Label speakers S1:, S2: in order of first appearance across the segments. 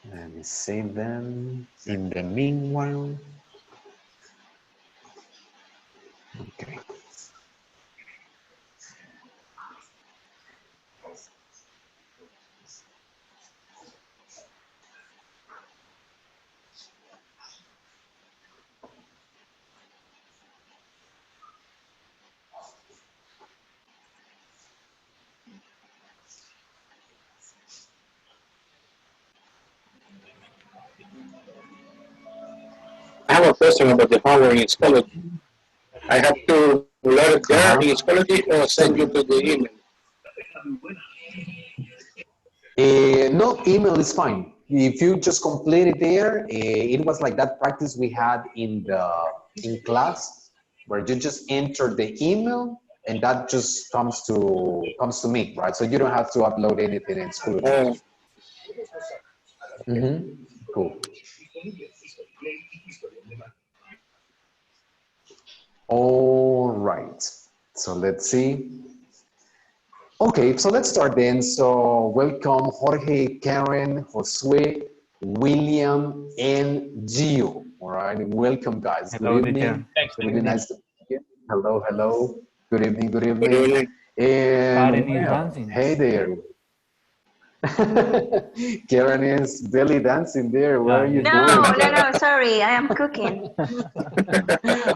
S1: Let me save them. In the meanwhile, okay.
S2: I have a question about the power in Schoology. I have to load it there in Schoology or send you to the email.
S1: No, email is fine. If you just complete it there, it was like that practice we had in class, where you just enter the email and that just comes to me, right? So you don't have to upload anything in Schoology.
S2: Uh,
S1: Cool. All right. So let's see. Okay, so let's start then. So welcome Jorge, Karen, Josue, William, and Gio. All right, welcome guys. Good
S3: Hello, teacher.
S1: evening.
S3: Good
S1: Really
S3: evening.
S1: nice to meet you. Hello, hello. Good evening, good
S2: good
S1: evening.
S2: evening.
S1: And
S3: Karen is
S1: well,
S3: dancing.
S1: hey there. Karen is belly dancing there. What are you
S3: Yes.
S1: doing,
S4: No, no,
S1: Karen?
S4: no, sorry, I am cooking.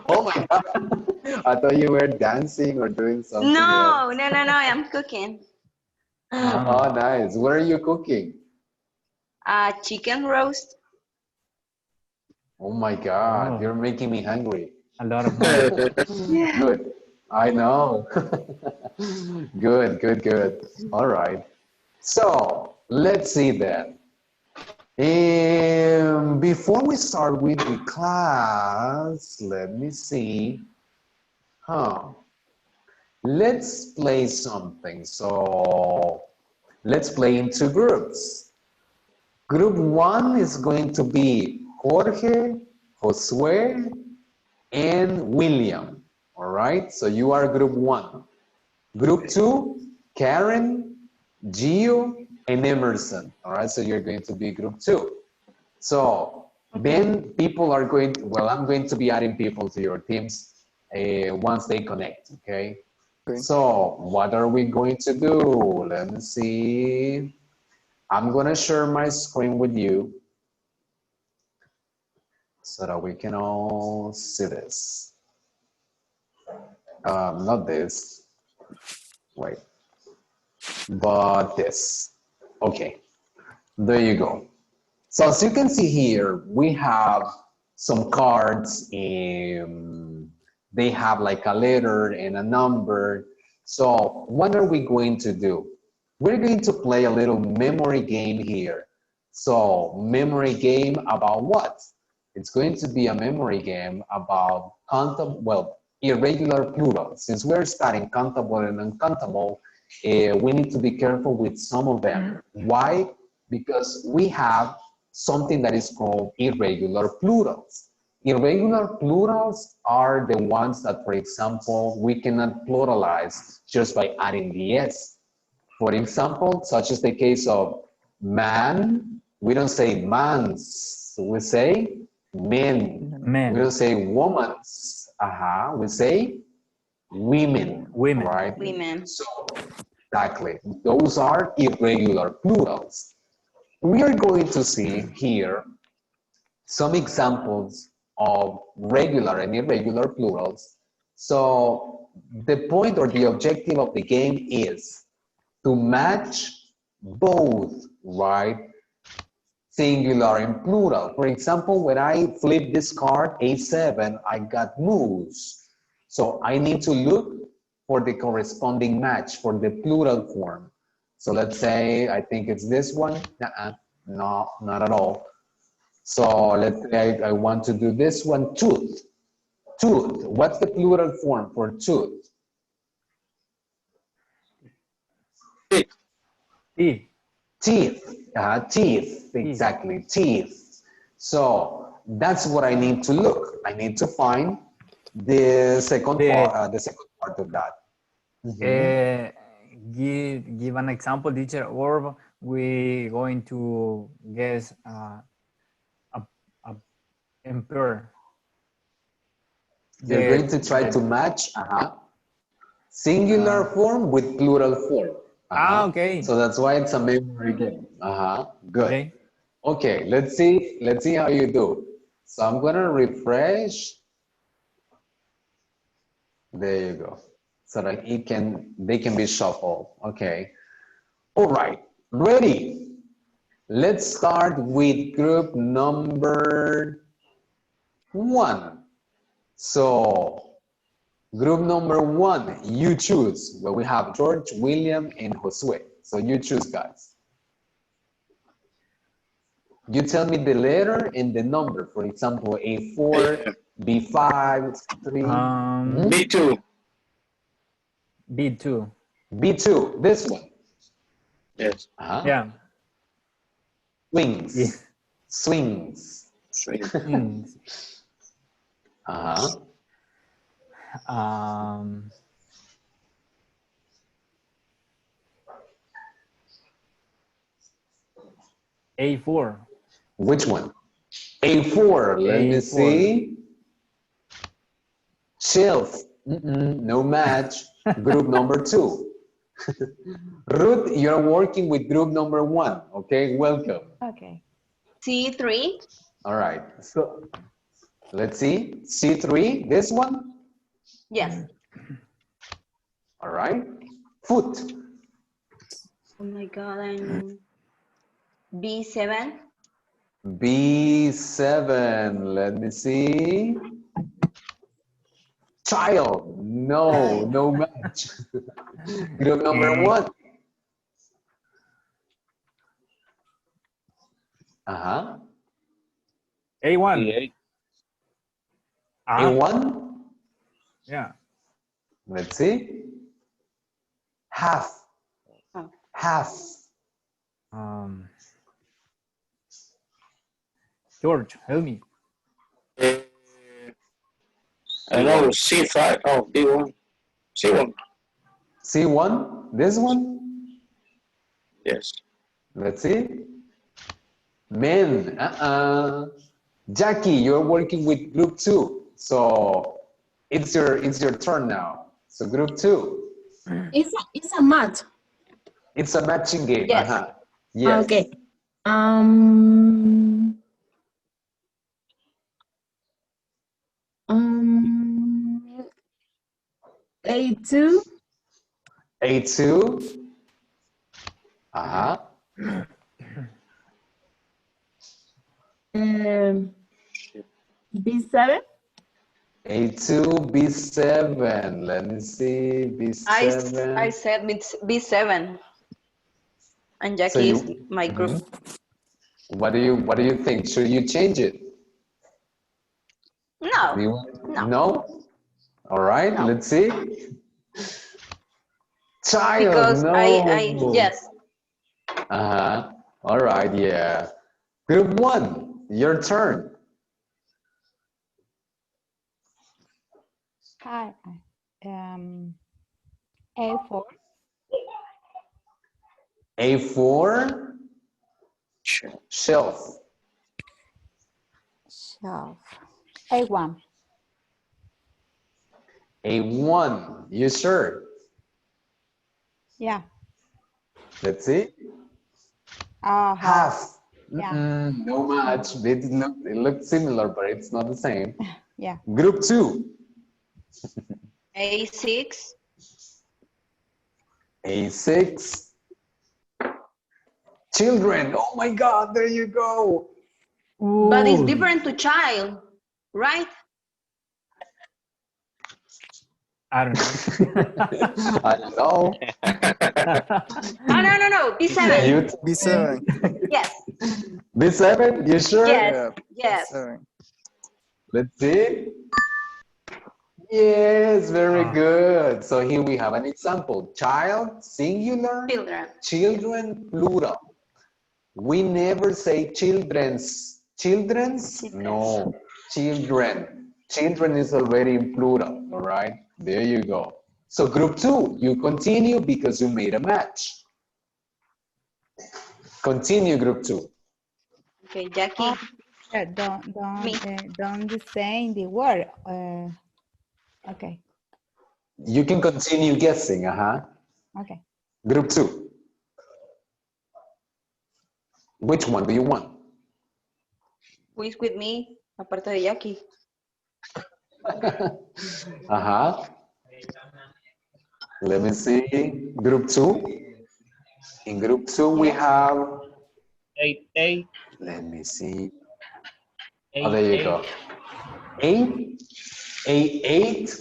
S1: Oh my God. I thought you were dancing or doing something
S4: No,
S1: else.
S4: no, no, no, I am cooking.
S1: Oh, nice. What are you cooking?
S4: Chicken roast.
S1: Oh my God,
S3: Oh,
S1: you're making me hungry.
S3: a lot of noise.
S4: Yeah.
S1: Good. I know. Good, good, good. All right. So let's see then. Before we start with the class, let me see. Huh. Let's play something. So let's play into groups. Group one is going to be Jorge, Josue, and William. All right, so you are group one. Group two, Karen, Gio, and Emerson. All right, so you're going to be group two. So then people are going to, well, I'm going to be adding people to your teams once they connect, okay? So what are we going to do? Let me see. I'm going to share my screen with you so that we can all see this. Not this, wait, but this. Okay, there you go. So as you can see here, we have some cards. They have like a letter and a number. So what are we going to do? We're going to play a little memory game here. So memory game about what? It's going to be a memory game about countable, well, irregular plural. Since we're studying countable and uncountable, we need to be careful with some of them. Why? Because we have something that is called irregular plurals. Irregular plurals are the ones that, for example, we cannot pluralize just by adding the S. For example, such as the case of man, we don't say mans, we say men. We
S3: Men,
S1: don't say womans, we say women,
S3: women.
S1: right?
S4: Women.
S1: So, exactly, those are irregular plurals. We are going to see here some examples of regular and irregular plurals. So the point or the objective of the game is to match both, right? Singular and plural. For example, when I flip this card, A7, I got moose. So I need to look for the corresponding match for the plural form. So let's say, I think it's this one. No, not at all. So let's say I want to do this one, tooth. Tooth, what's the plural form for tooth?
S3: E.
S1: Teeth, teeth,
S3: E.
S1: exactly, teeth. So that's what I need to look. I need to find
S3: The
S1: the second part of that.
S3: give an example, teacher, or we going to guess a emperor.
S1: You're going to try to match singular form with plural form.
S3: Okay.
S1: So that's why it's a memory game. Good.
S3: Okay.
S1: Okay, let's see how you do. So I'm gonna refresh. There you go. So that they can be shuffled. Okay. All right. Ready? Let's start with group number 1. So group number 1, you choose. Well, we have George, William, and Josue. So you choose, guys. You tell me the letter and the number. For example, A4, B5, C3.
S2: B2.
S3: B2.
S1: B2, this one.
S2: Yes.
S3: Yeah.
S1: Swings.
S3: Yeah.
S1: Swings.
S3: Mm.
S1: Uh-huh.
S3: A4.
S1: Which one? A4. Let me
S3: A4.
S1: see. Shelf. No match. Group number 2. Ruth, you're working with group number 1. Okay, welcome.
S4: Okay. C3.
S1: All right. So let's see. C3, this one.
S4: Yes.
S1: All right. Foot.
S4: Oh my God. And B7.
S1: B7. Let me see. Child. No, no match. Group number 1. Uh-huh.
S3: A1.
S2: B8.
S1: A1.
S3: Yeah.
S1: Let's see. Half.
S4: Oh.
S1: Half.
S3: George, help me.
S2: I know C5. Oh, B1. C1.
S1: C1. This one.
S2: Yes.
S1: Let's see. Men. Jackie, you're working with group 2. So it's your turn now. So group 2.
S5: It's a math.
S1: It's a matching game.
S4: Yes.
S1: Yes.
S5: Okay. A2.
S1: A2.
S5: B7.
S1: A2, B7. Let me see. B7.
S4: I said B7. And Jackie
S1: So you-
S4: is my group.
S1: What do you think? Should you change it?
S4: No.
S1: Do you want-
S4: No.
S1: No? All right,
S4: No.
S1: let's see. Child,
S4: Because
S1: no.
S4: yes.
S1: All right, yeah. Group 1, your turn.
S6: Hi. A4.
S1: A4,
S2: Sure.
S1: shelf.
S6: Shelf. A1.
S1: A1, you sure?
S6: Yeah.
S1: Let's see.
S6: Half.
S1: Half.
S6: Yeah.
S1: No match. It looks similar, but it's not the same.
S6: Yeah.
S1: Group 2.
S4: A6.
S1: A6. Children. Oh my God, there you go.
S4: But it's
S3: Ooh.
S4: different to child, right?
S3: I don't know.
S1: I don't know.
S4: Oh, no. B7.
S1: You
S7: B7.
S4: Yes.
S1: B7, you sure?
S4: Yes. Yes.
S7: B7.
S1: Let's see. Yes, very
S3: Ah.
S1: good. So here we have an example. Child, singular.
S4: Children.
S1: Children, plural. We never say children's. Children's? No, children. Children is already in plural, all right? There you go. So group 2, you continue because you made a match. Continue, group 2.
S4: Okay, Jackie.
S6: Don't
S4: Me.
S6: don't say the word. Okay.
S1: You can continue guessing,
S6: Okay.
S1: Group 2. Which one do you want?
S4: Who is with me? Aparte de Jackie.
S1: Let me see. Group 2. In group 2, we
S4: Yes.
S1: have,
S2: 8.
S1: let me see. Oh, there you go. 8, 8, 8,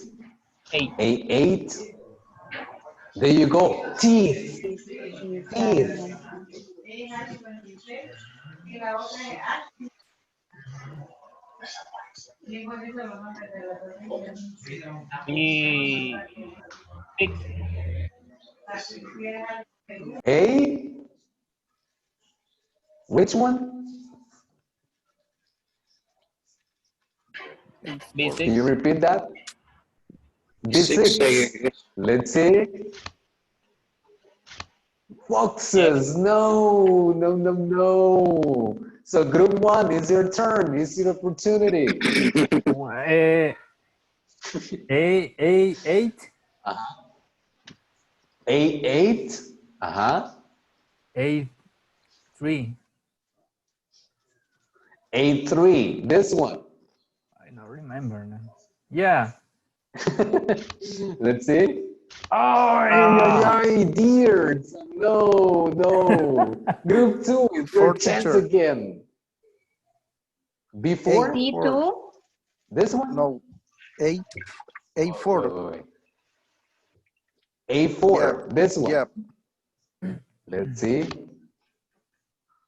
S1: 8, 8. There you go. Teeth, teeth. A, which one? Can you repeat that?
S2: B6,
S1: B6. Let's see. Foxes. No, no, no, no. So group 1, it's your turn. It's your opportunity.
S3: Eight.
S1: A8.
S3: 3.
S1: A3. This one.
S3: I don't remember now. Yeah.
S1: Let's see. Oh, dear. No, no. Group 2 is your chance again. B4?
S4: C2.
S1: This one?
S7: No, A4.
S1: Wait. A4. This one.
S7: Yeah.
S1: Let's see.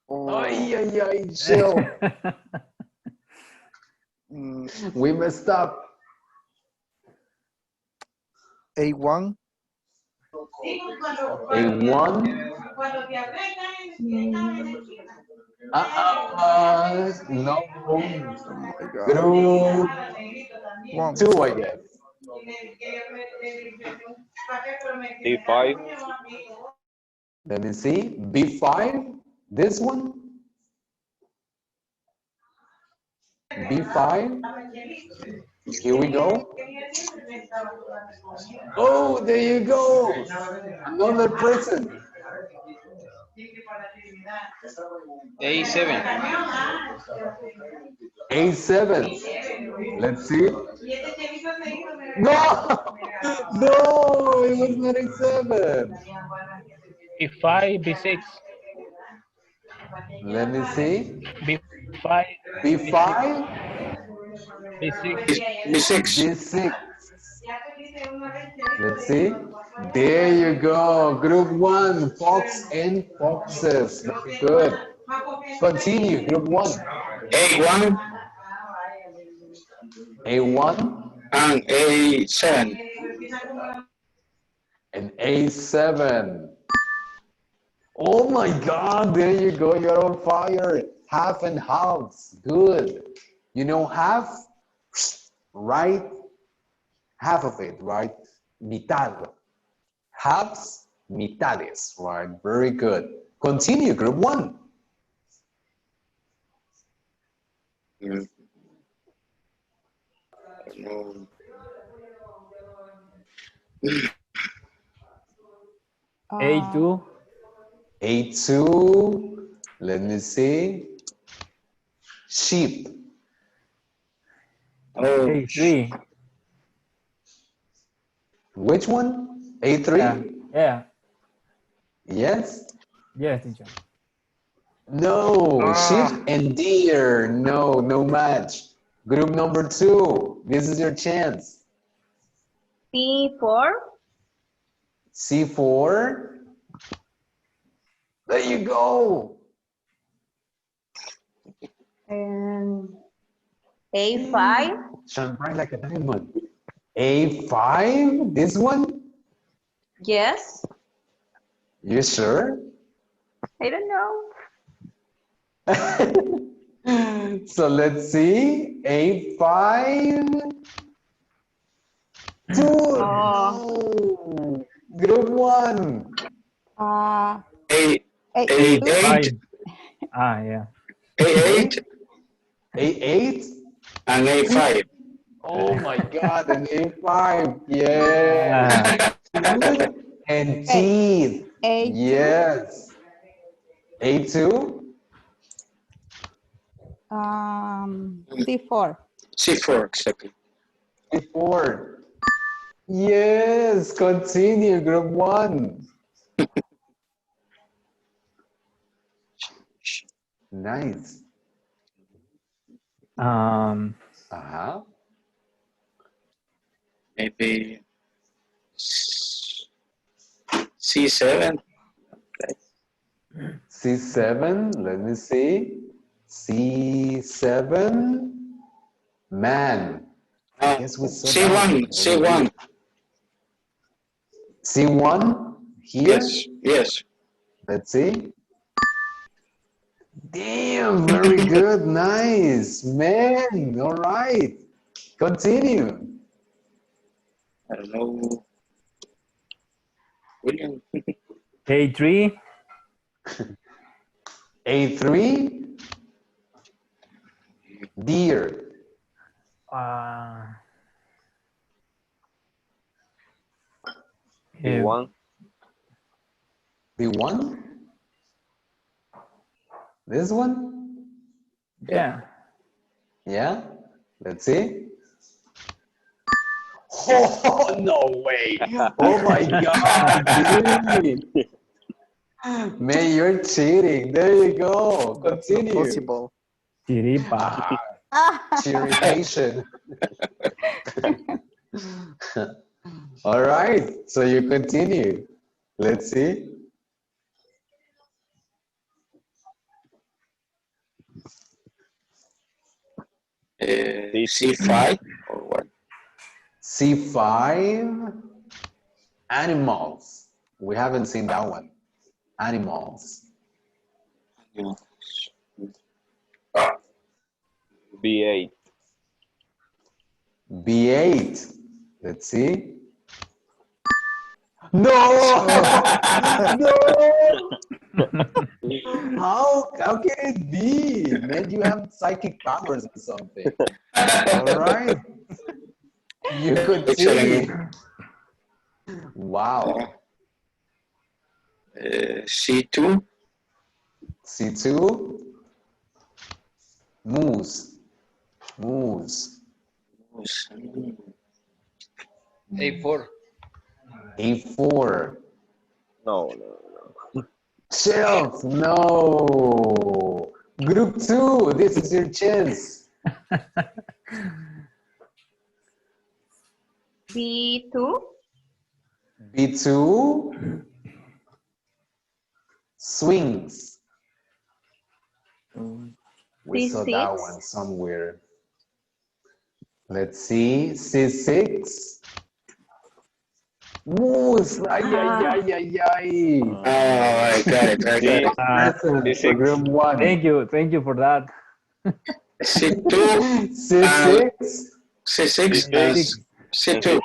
S7: Oh,
S1: Chill.
S7: mm,
S1: We messed up.
S7: A1.
S1: A1. No.
S7: Oh my God.
S1: Group
S7: One.
S1: 2, I guess.
S2: B5.
S1: Let me see. B5. This one. B5. Here we go. Oh, there you go. Another present.
S2: A7.
S1: A7. Let's see. No, no, it was not A7.
S2: B5, B6.
S1: Let me see.
S2: B5,
S1: B5.
S2: B6.
S1: B6. Let's see. There you go. Group 1, fox and foxes. Very good. Continue, group 1.
S2: A1
S1: A1
S2: and A7.
S1: and A7. Oh my God, there you go. You're on fire. Half and halves. Good. You know half, right? Half of it, right? Mitad. Halves, mitades, right? Very good. Continue, group 1.
S3: A2.
S1: A2. Let me see. Sheep.
S2: Oh,
S3: A3.
S1: Which one? A3?
S3: Yeah.
S1: Yes?
S3: Yes, teacher.
S1: No, sheep and deer. No, no match. Group number 2. This is your chance.
S4: C4.
S1: C4. There you go.
S4: And A5.
S1: Shine bright like a diamond. A5? This one?
S4: Yes.
S1: You sure?
S4: I don't know.
S1: So let's see. A5. 2. No. Group 1.
S2: A8.
S3: Ah, yeah.
S2: A8
S1: A8?
S2: and A5.
S1: Oh my God, an A5. Yeah.
S3: Yeah.
S1: And teeth.
S6: A2.
S1: Yes. A2?
S6: C4.
S2: C4, exactly.
S1: A4. Yes, continue, group 1. Nice. Uh-huh.
S2: Maybe C7.
S1: C7, let me see. C7, man. I guess we saw that
S2: C1,
S1: one.
S2: C1.
S1: C1 here?
S2: Yes, yes.
S1: Let's see. Damn, very good. Nice, man. All right. Continue.
S2: I don't know. William.
S3: A3.
S1: A3, deer.
S3: B1.
S1: B1? This one?
S3: Yeah.
S1: Yeah. Let's see. Oh, no way. Oh my God, dude. Man, you're cheating. There you go.
S7: That's not
S1: Continue.
S7: possible.
S3: Chiripa.
S1: Irritation. All right. So you continue. Let's see.
S2: C5 or what?
S1: C5, animals. We haven't seen that one. Animals.
S8: B8.
S1: B8. Let's see. No! No! How can it be? Man, you have psychic powers or something. All right. You continue. Wow.
S2: C2.
S1: C2. Moose. Moose.
S9: A4.
S1: A4.
S8: No.
S1: Shelf. No. Group 2. This is your chance.
S4: B2.
S1: B2. Swings. We saw that
S4: C6.
S1: one somewhere. Let's see. C6. Moose. Ay, ay, ay, ay, ay.
S2: Oh, I got it. I got it.
S1: Present for group 1.
S3: Thank you for that.
S2: C2,
S1: C6.
S2: C6, and C2.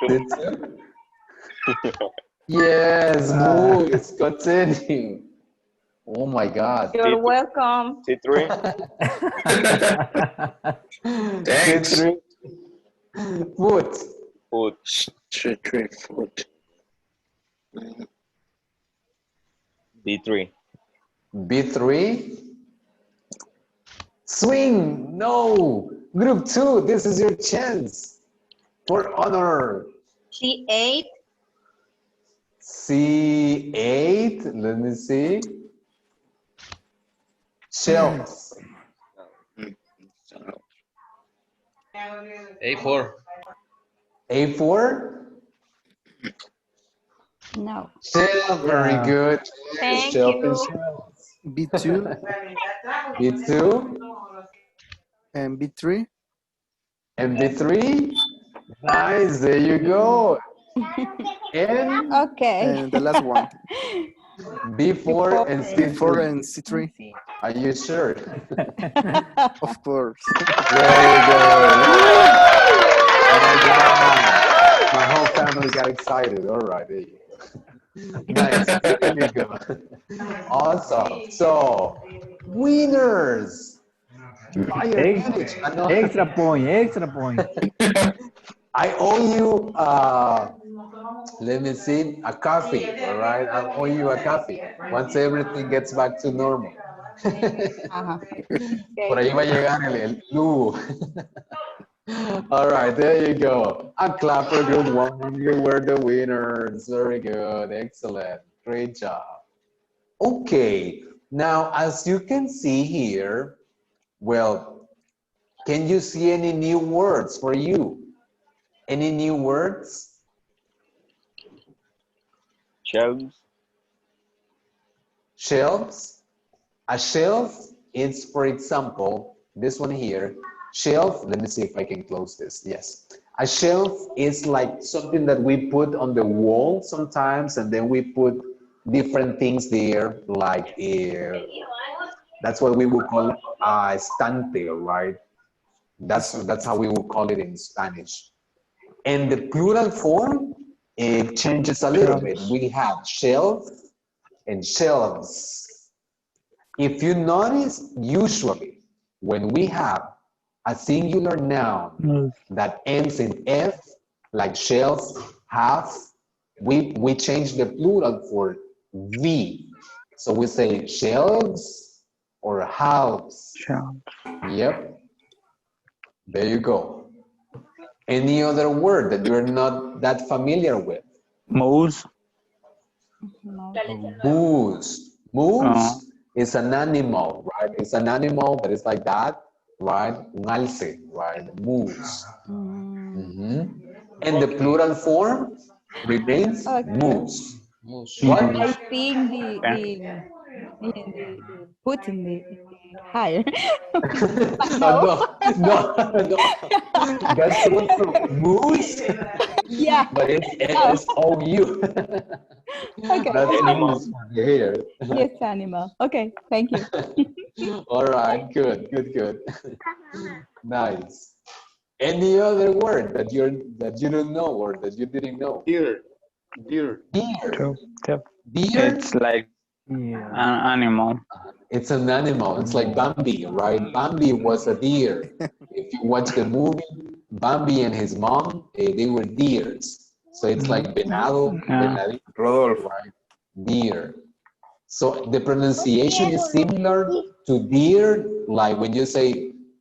S1: C2. Yes, moose. Continue. Oh my God.
S4: You're welcome.
S8: C3.
S2: Thanks.
S1: C3. Foot.
S8: Foot.
S2: C3 foot.
S8: B3.
S1: B3. Swing. No. Group 2. This is your chance for honor.
S4: C8.
S1: C8. Let me see. Shelves.
S9: A4.
S1: A4.
S6: No.
S1: Shelf. Very
S3: Yeah.
S1: good.
S4: Thank
S1: Shelf
S4: you.
S1: and shelves.
S7: B2
S1: B2
S7: and B3.
S1: and B3. Nice. There you go. And
S6: Okay.
S7: And the last one,
S1: B4 and
S7: B4
S1: C4.
S7: and C3.
S1: Are you sure?
S7: Of course.
S1: There you go. Oh my God. My whole family got excited. All right, there you go. Nice. There you go. Awesome. So Winners! Fire Village. I know.
S3: Extra point, extra point.
S1: I owe you, let me see, a coffee, all right? I owe you a coffee once everything gets back to normal.
S6: Ajá.
S1: Por ahí va a llegar el Lugo. All right, there you go. A clap for good one. You were the winners. Very good. Excellent. Great job. Okay. Now, as you can see here, well, can you see any new words for you? Any new words?
S8: Shelves.
S1: Shelves. A shelf is, for example, this one here. Shelf, let me see if I can close this. Yes. A shelf is like something that we put on the wall sometimes, and then we put different things there, like that's what we would call a estante, right? That's how we would call it in Spanish. And the plural form, it changes a little bit. We have shelf and shelves. If you notice, usually when we have a singular noun that ends in F, like shelf, half, we change the plural for V. So we say shelves or house. Yep. There you go. Any other word that you're not that familiar with?
S10: Moose.
S6: No.
S1: Moose. Moose is an animal, right? It's an animal that is like that, right? Un alce, right? Moose. Mhm. And the plural form remains moose. What?
S6: I think the put in the higher.
S1: Oh, no. That's also moose,
S6: Yeah.
S1: but it's S-O-U.
S6: Okay.
S1: That's moose here.
S6: Yes, animal. Okay, thank you.
S1: All right, good. Nice. Any other word that you don't know or that you didn't know?
S7: Deer.
S1: Deer. Deer.
S10: It's like
S3: Yeah.
S10: an animal.
S1: It's an animal. It's like Bambi, right? Bambi was a deer. If you watch the movie, Bambi and his mom, they were deers. So it's like venado, venadito,
S7: Rodolfo.
S1: right? Deer. So the pronunciation is similar to deer, like when you say,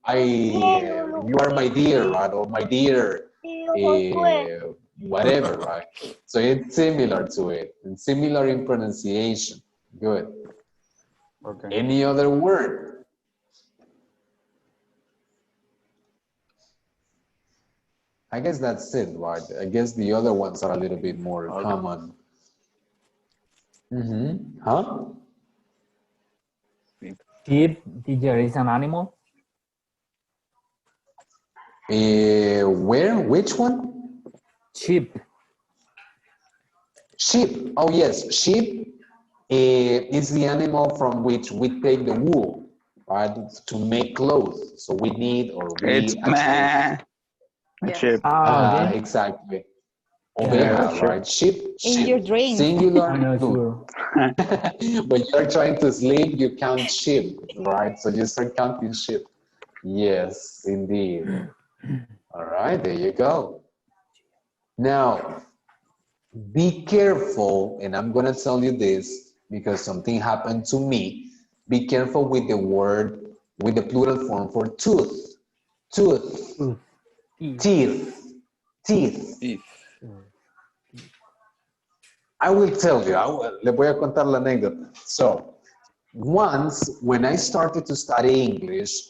S1: you are my dear, right? Or my dear, whatever, right? So it's similar to it, and similar in pronunciation. Good.
S7: Okay.
S1: Any other word? I guess that's it, right? I guess the other ones are a little bit more common. Huh?
S3: Sheep, teacher, is an animal.
S1: Where? Which one?
S3: Sheep.
S1: Sheep. Oh, yes. Sheep is the animal from which we take the wool, right, to make clothes. So we need or we
S10: It's
S4: Yes.
S10: sheep.
S3: Okay.
S1: exactly.
S3: Yeah,
S1: Oveja,
S10: sure.
S1: right? Sheep.
S6: In your
S1: sheep.
S6: dreams.
S1: Singular.
S3: I'm not
S1: plural.
S3: sure.
S1: When you're trying to sleep, you count sheep, right? So you start counting sheep. Yes, indeed. All right, there you go. Now, be careful, and I'm gonna tell you this because something happened to me. Be careful with the word, with the plural form for tooth. Tooth. Teeth. Teeth. I will tell you, le voy a contar la anécdota. So, once when I started to study English,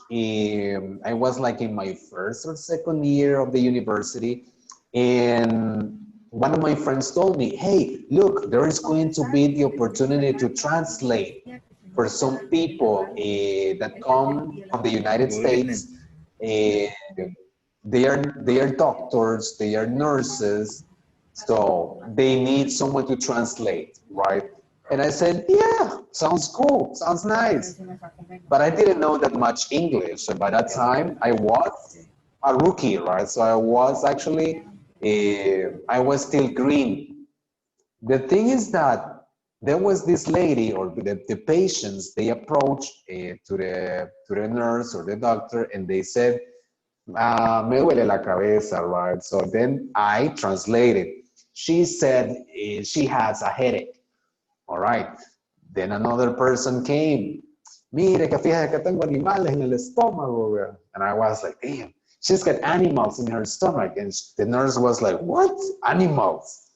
S1: I was like in my first or second year of the university, and one of my friends told me, hey, look, there is going to be the opportunity to translate for some people that come from the United States. They are doctors, they are nurses, so they need someone to translate, right? And I said, yeah, sounds cool, sounds nice. But I didn't know that much English. So by that time, I was a rookie, right? So I was actually, I was still green. The thing is that there was this lady or the patients, they approached to the nurse or the doctor and they said, me duele la cabeza, right? So then I translated. She said she has a headache. All right. Then another person came. Mire, que fíjate que tengo animales en el estómago. And I was like, damn, she's got animals in her stomach. And the nurse was like, what? Animals?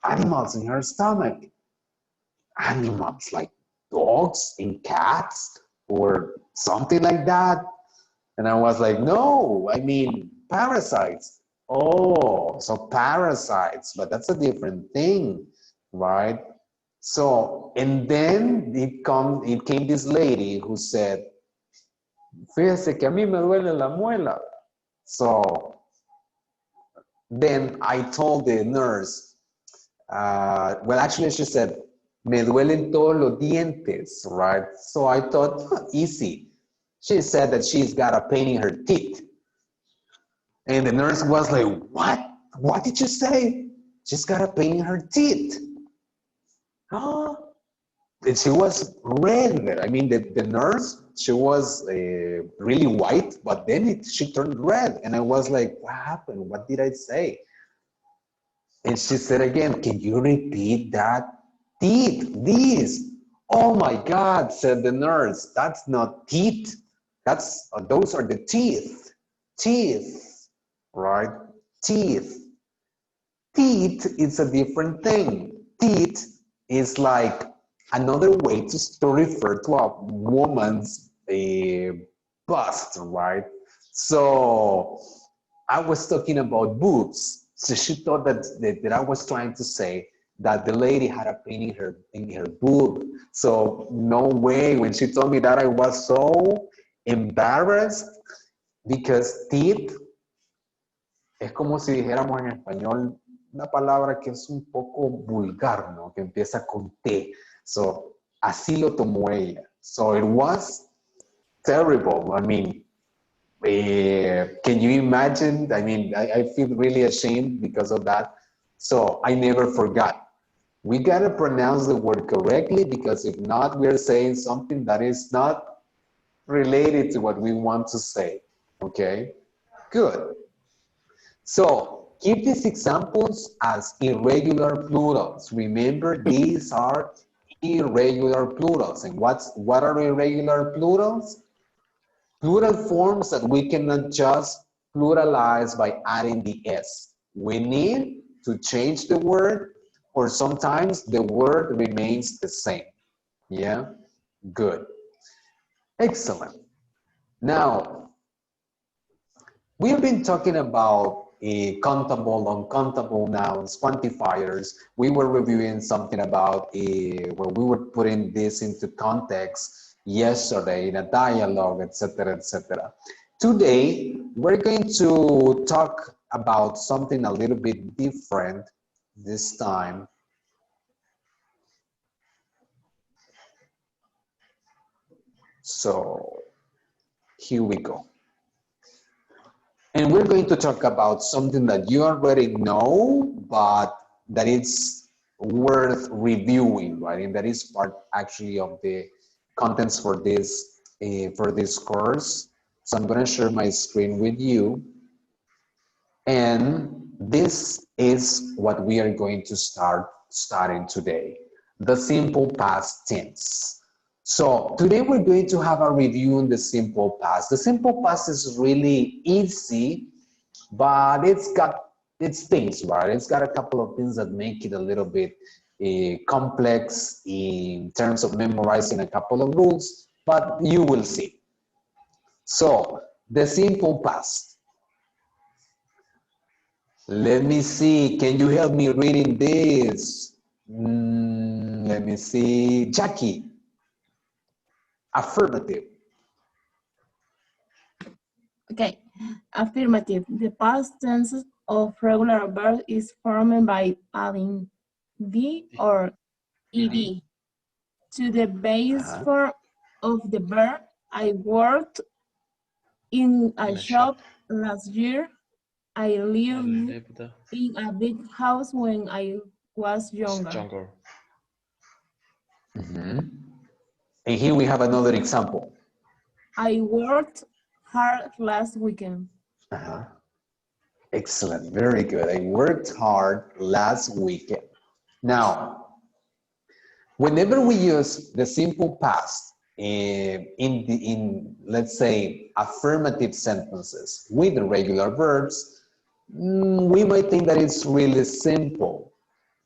S1: Animals in her stomach. Animals like dogs and cats or something like that. And I was like, no, I mean parasites. Oh, so parasites, but that's a different thing, right? So, and then it came this lady who said, fíjese que a mí me duele la muela. So then I told the nurse, well, actually she said, me duelen todos los dientes, right? So I thought, easy. She said that she's got a pain in her teeth. And the nurse was like, what? What did you say? She's got a pain in her teeth. Oh. And she was red. I mean, the nurse, she was really white, but then she turned red. And I was like, what happened? What did I say? And she said again, can you repeat that? Teeth, these. Oh my God, said the nurse. That's not teeth. Those are the teeth. Teeth, right? Teeth. Teeth is a different thing. Teeth is like another way to refer to a woman's bust, right? So I was talking about boobs. So she thought that I was trying to say that the lady had a pain in her boob. So no way. When she told me that, I was so embarrassed because teeth es como si dijéramos en español una palabra que es un poco vulgar, ¿no? Que empieza con T. So así lo tomó ella. So it was terrible. I mean, can you imagine? I mean, I feel really ashamed because of that. So I never forgot. We gotta pronounce the word correctly because if not, we're saying something that is not related to what we want to say, okay? Good. So keep these examples as irregular plurals. Remember, these are irregular plurals. And what are irregular plurals? Plural forms that we cannot just pluralize by adding the S. We need to change the word, or sometimes the word remains the same. Yeah, good. Excellent. Now, we've been talking about countable, uncountable nouns, quantifiers. We were reviewing something about where we were putting this into context yesterday in a dialogue, etc., etc. Today, we're going to talk about something a little bit different this time. So here we go. And we're going to talk about something that you already know, but that it's worth reviewing, right? And that is part actually of the contents for this course. So I'm going to share my screen with you. And this is what we are going to start studying today, the simple past tense. So today we're going to have a review on the simple past. The simple past is really easy, but it's got its things, right? It's got a couple of things that make it a little bit complex in terms of memorizing a couple of rules, but you will see. So the simple past. Let me see, can you help me reading this? Let me see, Jackie. Affirmative.
S5: Okay, affirmative. The past tense of regular verb is formed by adding "the" or "ed" to the base form of the verb. I worked in a shop last year. I lived in a big house when I was younger.
S1: Mhm. And here we have another example.
S5: I worked hard last weekend.
S1: Uh-huh. Excellent, very good. I worked hard last weekend. Now, whenever we use the simple past in let's say affirmative sentences with regular verbs, we might think that it's really simple,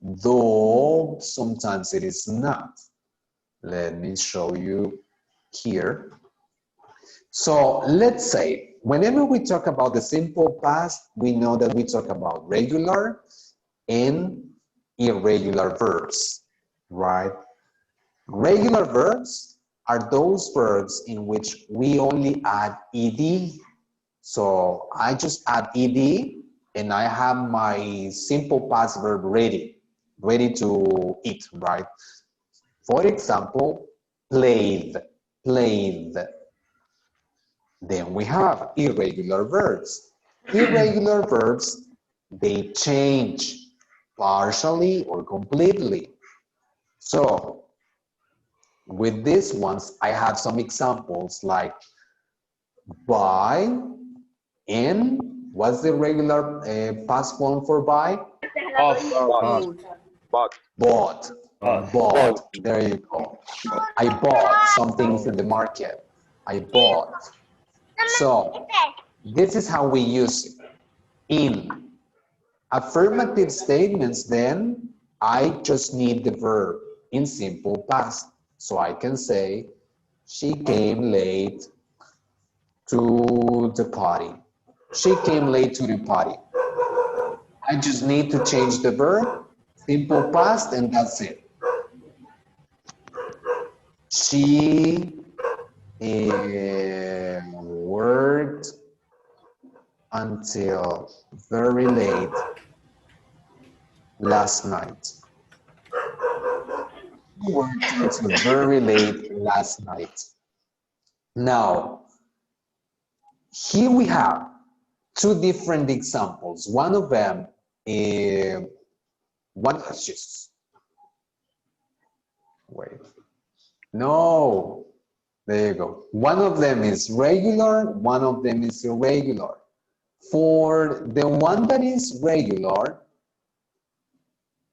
S1: though sometimes it is not. Let me show you here. So let's say whenever we talk about the simple past, we know that we talk about regular and irregular verbs, right? Regular verbs are those verbs in which we only add ed. So I just add ed and I have my simple past verb ready to eat, right? For example, played, played. Then we have irregular verbs. Irregular verbs, they change partially or completely. So with these ones, I have some examples like buy, and what's the regular past form for buy?
S8: Bought. Bought.
S1: Bought. Bought. There you go. I bought something from the market. I bought. So this is how we use it. In affirmative statements, then I just need the verb in simple past. So I can say, she came late to the party. She came late to the party. I just need to change the verb, simple past, and that's it. She worked until very late last night. She worked until very late last night. Now, here we have two different examples. One of them is no, there you go. One of them is regular, one of them is irregular. For the one that is regular,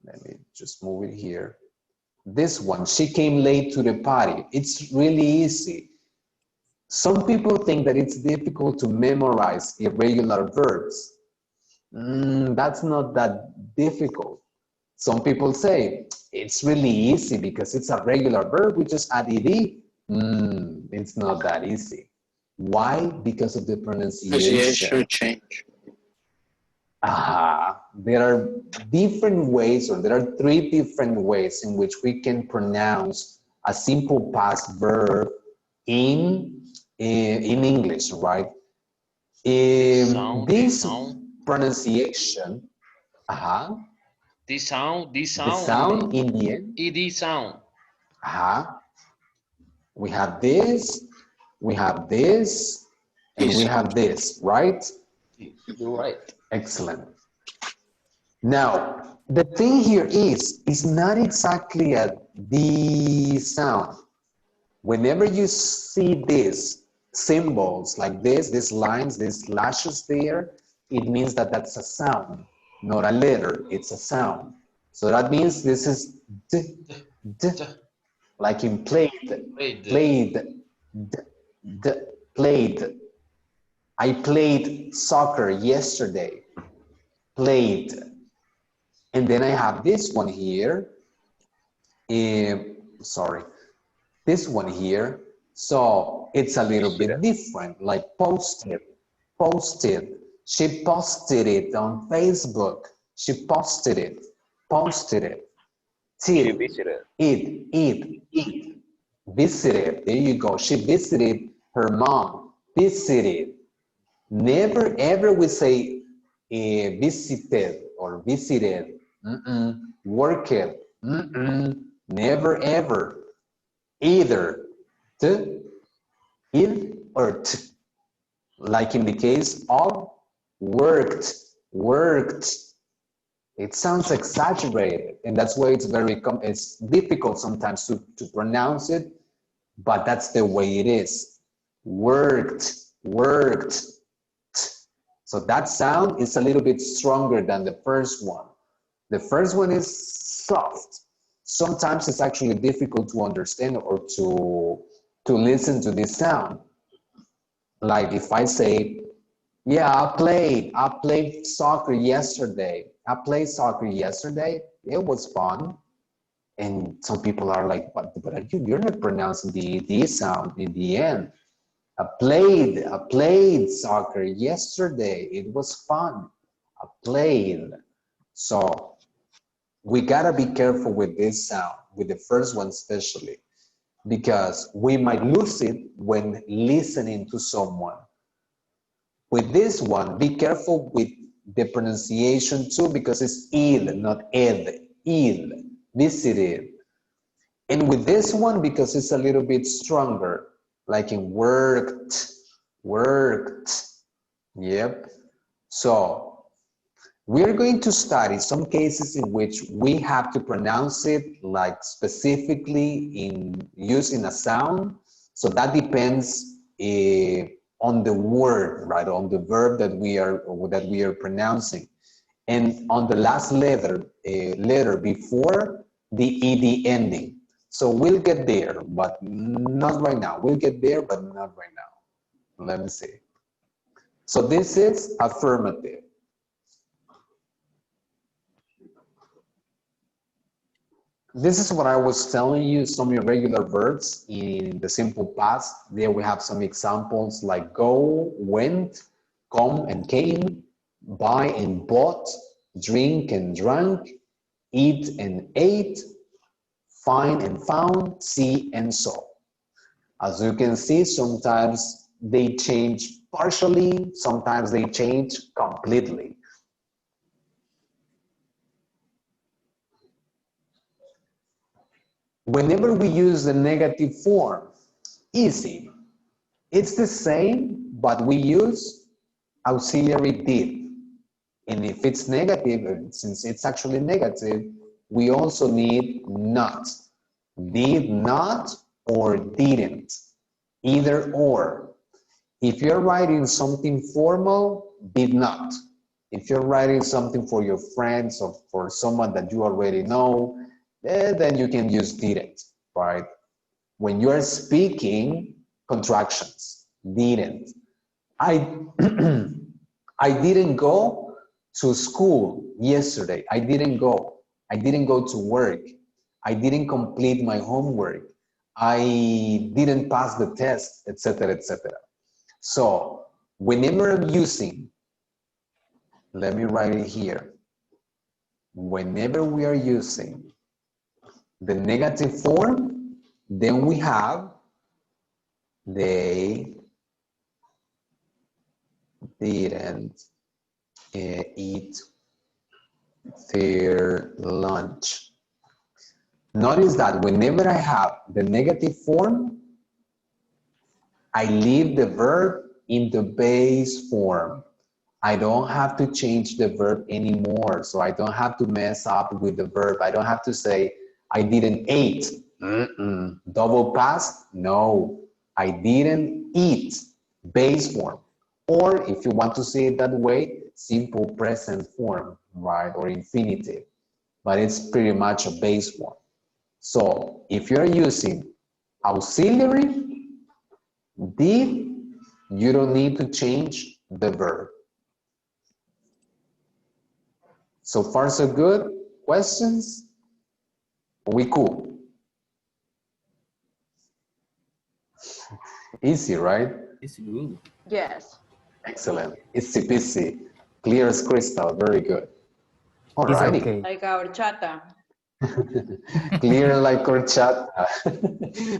S1: let me just move it here. This one, she came late to the party. It's really easy. Some people think that it's difficult to memorize irregular verbs. That's not that difficult. Some people say it's really easy because it's a regular verb, we just add ed. It's not that easy. Why? Because of the pronunciation.
S2: Change.
S1: There are different ways, or there are three different ways in which we can pronounce a simple past verb in English, right? This pronunciation,
S9: The sound,
S1: the sound in the end,
S9: ed sound.
S1: we have this, we have this, and we have this, right?
S9: You're right.
S1: Excellent. Now, the thing here is not exactly a D sound. Whenever you see these symbols like this, these lines, these slashes there, it means that that's a sound, not a letter, it's a sound. So that means this is D, D, like in played, played, D, D, played. I played soccer yesterday, played. And then I have this one here, sorry, this one here. So it's a little bit different, like posted, posted. She posted it on Facebook. She posted it, posted it.
S8: She visited.
S1: It. Visited, there you go. She visited her mom, visited. Never ever we say visited or visited. Worked. Never ever. Either t, id, or t. Like in the case of worked, worked. It sounds exaggerated, and that's why it's difficult sometimes to pronounce it, but that's the way it is. Worked, worked. So that sound is a little bit stronger than the first one. The first one is soft. Sometimes it's actually difficult to understand or to listen to this sound. Like if I say, yeah, I played soccer yesterday. I played soccer yesterday. It was fun. And some people are like, but you're not pronouncing the D sound in the end. I played soccer yesterday. It was fun. I played. So we gotta be careful with this sound, with the first one especially, because we might lose it when listening to someone. With this one, be careful with the pronunciation too, because it's il, not ed, il, visited. And with this one, because it's a little bit stronger, like in worked, worked. Yep. So we're going to study some cases in which we have to pronounce it like specifically in using a sound. So that depends on the word, right? On the verb that we are pronouncing. And on the last letter before the ed ending. So we'll get there, but not right now. We'll get there, but not right now. Let me see. So this is affirmative. This is what I was telling you, some irregular verbs in the simple past. There we have some examples like go, went, come and came, buy and bought, drink and drank, eat and ate, find and found, see and saw. As you can see, sometimes they change partially, sometimes they change completely. Whenever we use the negative form, easy. It's the same, but we use auxiliary did. And if it's negative, since it's actually negative, we also need not. Did not or didn't. Either or. If you're writing something formal, did not. If you're writing something for your friends or for someone that you already know, then you can use didn't, right? When you're speaking, contractions, didn't. I didn't go to school yesterday. I didn't go. I didn't go to work. I didn't complete my homework. I didn't pass the test, etc., etc. So whenever I'm using, let me write it here. Whenever we are using the negative form, then we have they didn't eat their lunch. Notice that whenever I have the negative form, I leave the verb in the base form. I don't have to change the verb anymore, so I don't have to mess up with the verb. I don't have to say, I didn't eat. Double past? No, I didn't eat. Base form. Or if you want to say it that way, simple present form, right? Or infinitive. But it's pretty much a base form. So if you're using auxiliary, did, you don't need to change the verb. So far, so good. Questions? We cool. Easy, right?
S9: It's good.
S4: Yes.
S1: Excellent. Easy peasy. Clear as crystal. Very good. All
S3: It's
S1: righty.
S3: okay.
S4: Like our chata.
S1: Clear like horchata.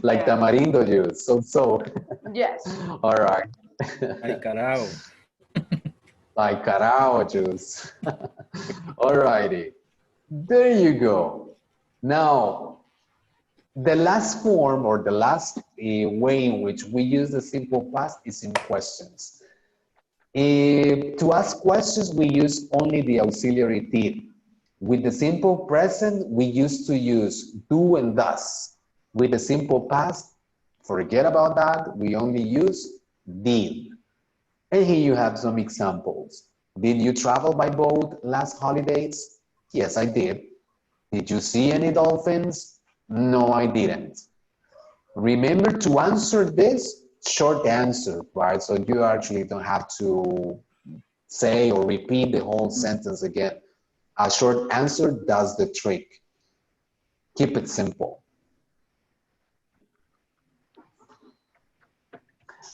S1: Like
S4: Yeah.
S1: tamarindo juice. So.
S4: Yes.
S1: All right.
S9: Ay, carajo.
S1: Like carao juice. All righty. There you go. Now, the last form or the last way in which we use the simple past is in questions. To ask questions, we use only the auxiliary did. With the simple present, we used to use do and does. With the simple past, forget about that. We only use did. And here you have some examples. Did you travel by boat last holidays? Yes, I did. Did you see any dolphins? No, I didn't. Remember to answer this short answer, right? So you actually don't have to say or repeat the whole sentence again. A short answer does the trick. Keep it simple.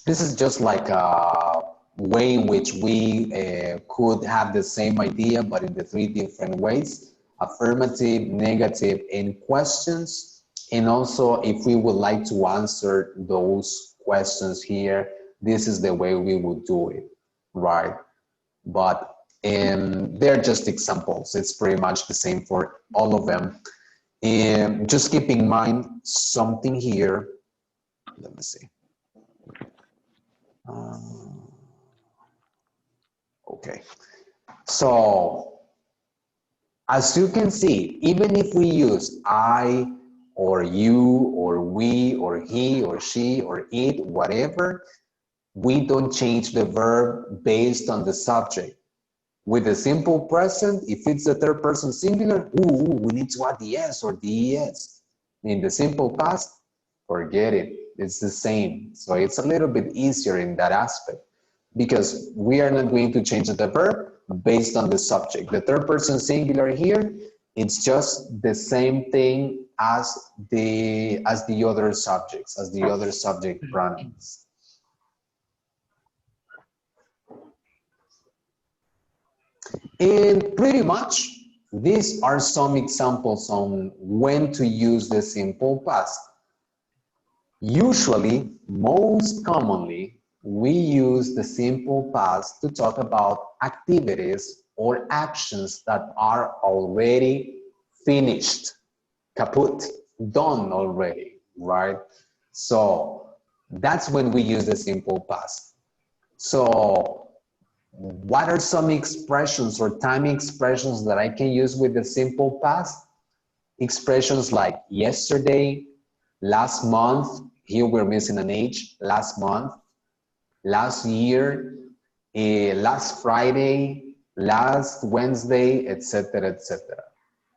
S1: This is just like a way in which we could have the same idea, but in the three different ways: affirmative, negative, and questions. And also, if we would like to answer those questions here, this is the way we would do it, right? But they're just examples. It's pretty much the same for all of them. And just keep in mind something here. Let me see. Okay, so as you can see, even if we use I or you or we or he or she or it, whatever, we don't change the verb based on the subject. With the simple present, if it's the third person singular, we need to add the s or the es. In the simple past, forget it. It's the same. So it's a little bit easier in that aspect because we are not going to change the verb based on the subject. The third person singular here, it's just the same thing as the other subjects, as the other subject pronouns. And pretty much, these are some examples on when to use the simple past. Usually, most commonly, we use the simple past to talk about activities or actions that are already finished, kaput, done already, right? So that's when we use the simple past. So what are some expressions or time expressions that I can use with the simple past? Expressions like yesterday, last month, here we're missing an H, last month, last year, last Friday, last Wednesday, etc., etc.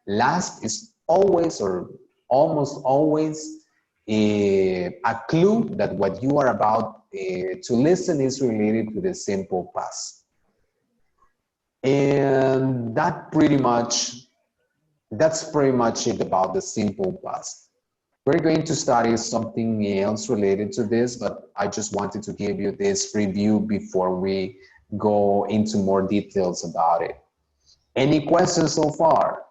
S1: Last is always or almost always a clue that what you are about to listen is related to the simple past. And that's pretty much it about the simple past. We're going to study something else related to this, but I just wanted to give you this review before we go into more details about it. Any questions so far?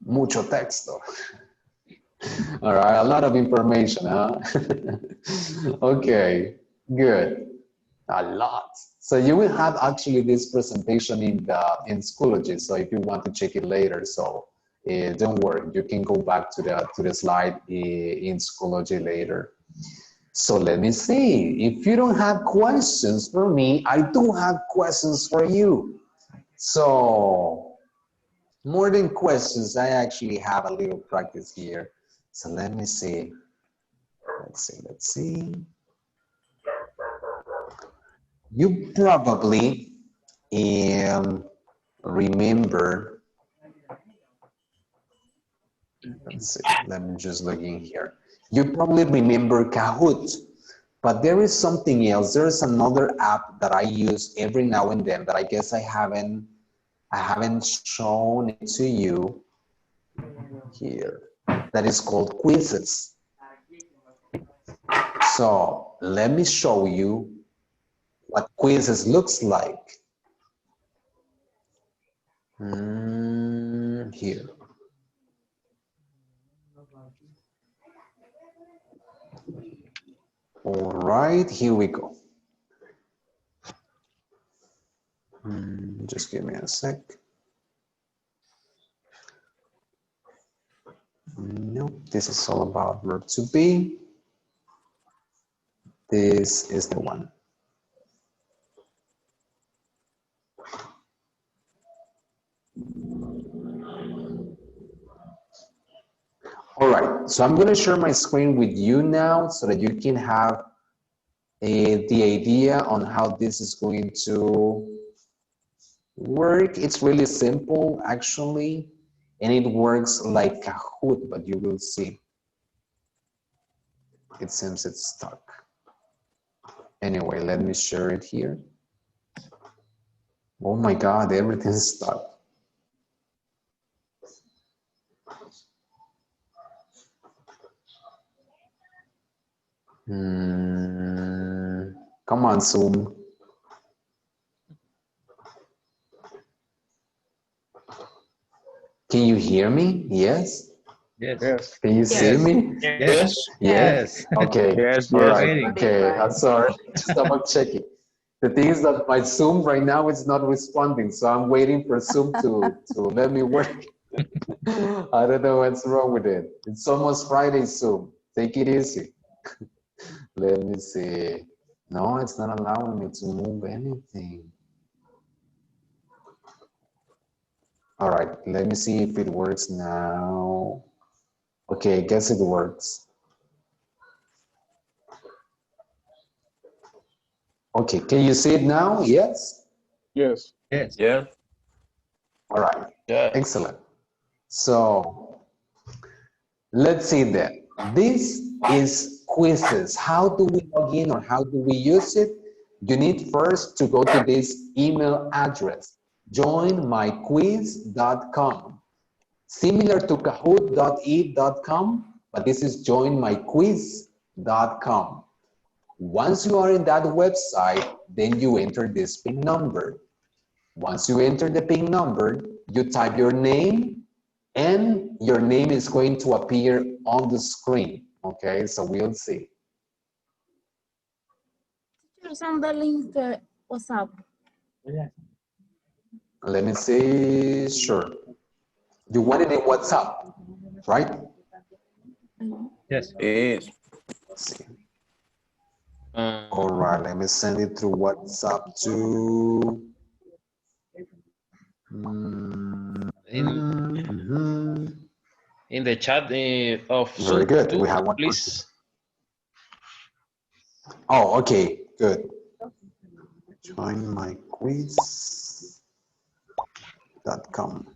S1: Mucho texto. All right, a lot of information, huh? Okay, good. A lot. So you will have actually this presentation in Schoology. So if you want to check it later, so don't worry, you can go back to the slide in Schoology later. So let me see. If you don't have questions for me, I do have questions for you. So more than questions, I actually have a little practice here. So let me see. Let's see. You probably remember, let's see, let me just look in here. You probably remember Kahoot, but there is something else. There's another app that I use every now and then that I guess I haven't shown it to you here. That is called Quizzes. So let me show you what Quizzes looks like. Here. All right, here we go. Just give me a sec. Nope, this is all about verb to be. This is the one. All right, so I'm going to share my screen with you now so that you can have the idea on how this is going to work. It's really simple, actually, and it works like Kahoot, but you will see. It seems it's stuck. Anyway, let me share it here. Oh my God, everything's stuck. Come on, Zoom. Can you hear me? Yes?
S9: Yes.
S1: Can you see me?
S2: Yes.
S1: Yes. Okay.
S10: Yes,
S1: All
S10: yes.
S1: right. Okay. I'm sorry. Just double checking. The thing is that my Zoom right now is not responding, so I'm waiting for Zoom to let me work. I don't know what's wrong with it. It's almost Friday, Zoom. Take it easy. Let me see. No, it's not allowing me to move anything. All right, let me see if it works now. Okay, I guess it works. Okay, can you see it now? Yes?
S7: Yes.
S9: Yes.
S8: Yeah.
S1: All right,
S2: Yeah.
S1: excellent. So let's see then. This is quizzes. How do we log in or how do we use it? You need first to go to this email address, joinmyquiz.com. Similar to kahoot.eth.com, but this is joinmyquiz.com. Once you are in that website, then you enter this PIN number. Once you enter the PIN number, you type your name and your name is going to appear on the screen. Okay, so we'll see.
S5: Send the link to WhatsApp.
S1: Let me see, sure. You want it in WhatsApp, right?
S9: Yes.
S8: Yes.
S1: Let's see. All right, let me send it through WhatsApp to...
S11: In the chat of Zoom.
S1: Very good,
S11: too,
S1: we have one
S11: please.
S1: Oh, okay, good. Joinmyquiz.com.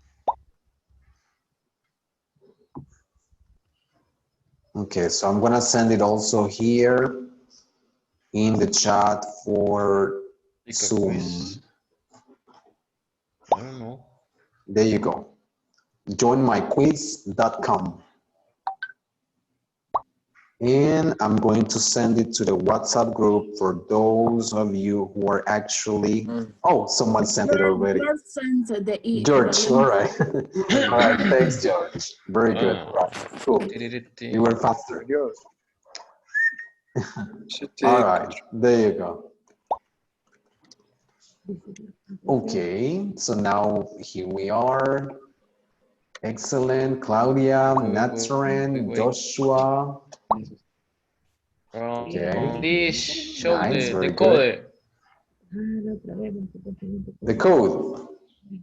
S1: Okay, so I'm gonna send it also here in the chat for Zoom.
S11: I don't know.
S1: There you go. Joinmyquiz.com. And I'm going to send it to the WhatsApp group for those of you who are actually, oh, someone sent it already. George, all right. All right, thanks, George. Very good. Right, cool. You were faster. All right, there you go. Okay, so now here we are. Excellent. Claudia, Natsuren, Joshua. Okay.
S11: Please show
S1: Nice,
S11: the
S1: very
S11: code.
S1: The code.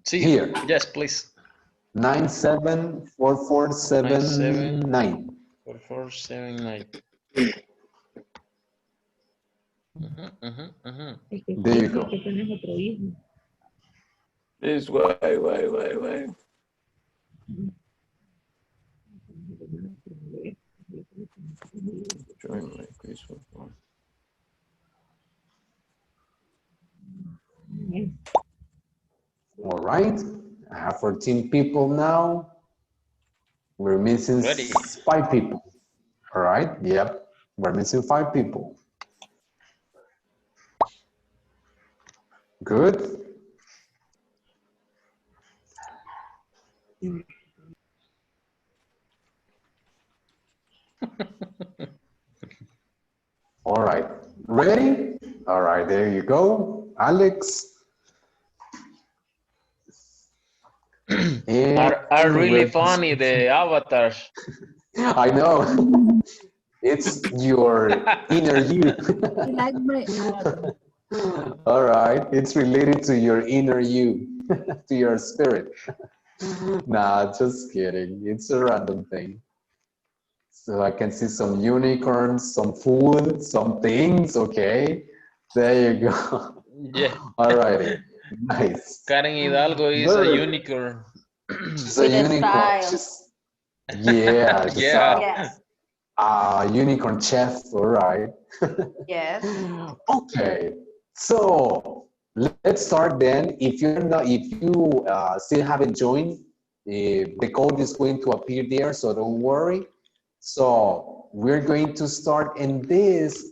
S11: See,
S1: here.
S11: yes, please.
S1: 974479.
S11: 4479.
S1: There you go.
S8: This way. Join my quiz for fun.
S1: All right. I have 14 people now. We're missing 5 people. All right. Yep. We're missing 5 people. Good. All right. Ready? All right. There you go. Alex.
S11: Are really funny, the avatars.
S1: I know. It's your inner you.
S5: Like my avatar.
S1: All right. It's related to your inner you, to your spirit. Nah, just kidding. It's a random thing. So I can see some unicorns, some food, some things. Okay, there you go.
S11: Yeah.
S1: All righty, nice.
S11: Karen Hidalgo is a
S1: Good.
S11: unicorn.
S1: She's a
S4: With a
S1: unicorn.
S4: style.
S1: Yeah, she's
S11: Yeah.
S4: Yes.
S1: a unicorn chef. All right.
S4: Yes.
S1: Okay, so let's start then. If you still haven't joined, the code is going to appear there, so don't worry. So we're going to start, and this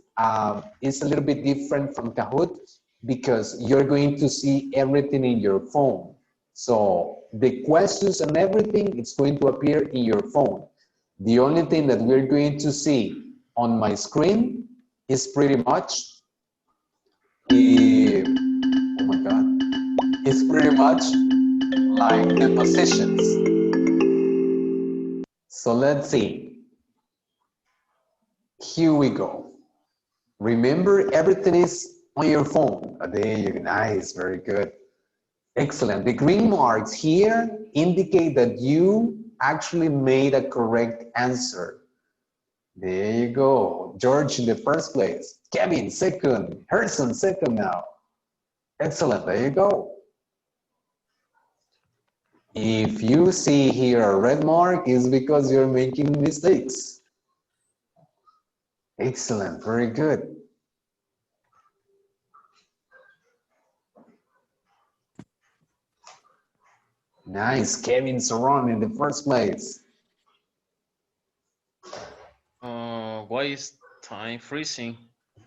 S1: is a little bit different from Kahoot because you're going to see everything in your phone. So the questions and everything, it's going to appear in your phone. The only thing that we're going to see on my screen is pretty much, oh my God, it's pretty much like the positions. So let's see. Here we go. Remember, everything is on your phone. There you go. Nice, very good. Excellent. The green marks here indicate that you actually made a correct answer. There you go. George in the first place. Kevin second. Harrison second now. Excellent. There you go. If you see here a red mark, it's because you're making mistakes. Excellent. Very good. Nice. Kevin Saron in the first place.
S11: Why is time freezing?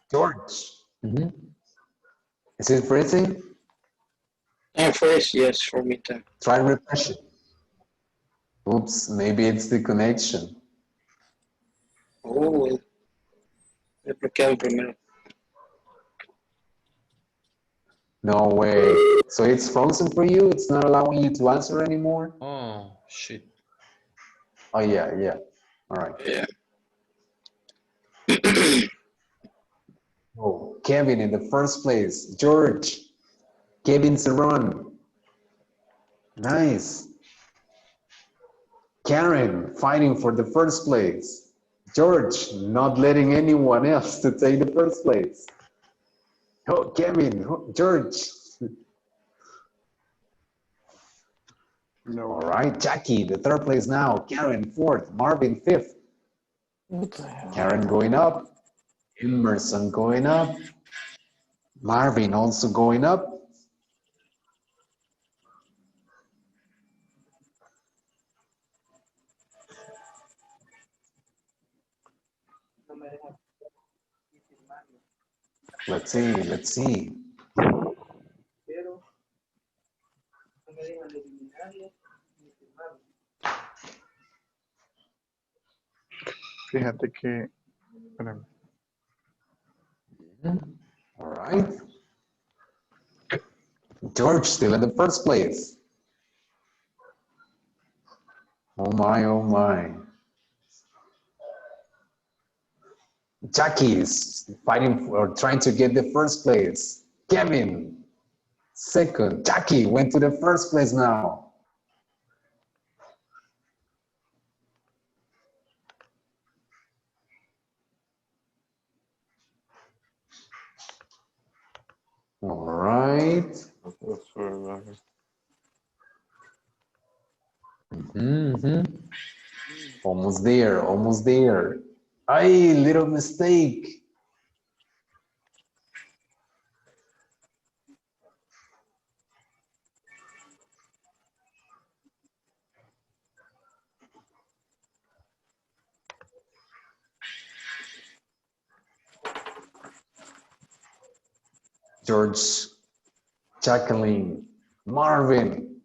S1: George. Is it freezing?
S2: And first, yes, for me too.
S1: Try refreshing. Oops, maybe it's the connection.
S2: Oh, replicado primero.
S1: No way. So it's frozen for you? It's not allowing you to answer anymore?
S11: Oh, shit.
S1: Oh, yeah, yeah. All right.
S2: Yeah.
S1: Oh, Kevin in the first place. George. Kevin Saron. Nice. Karen fighting for the first place. George not letting anyone else to take the first place. Oh, Kevin, George.
S7: No.
S1: All right, Jackie, the third place now. Karen fourth, Marvin fifth. Karen going up. Emerson going up. Marvin also going up. Let's see, let's see.
S7: Fíjate que, espérame.
S1: All right. George still in the first place. Oh my, oh my. Jackie is fighting for, trying to get the first place. Kevin, second. Jackie went to the first place now. All right. Almost there, almost there. Ay, little mistake. George, Jacqueline, Marvin.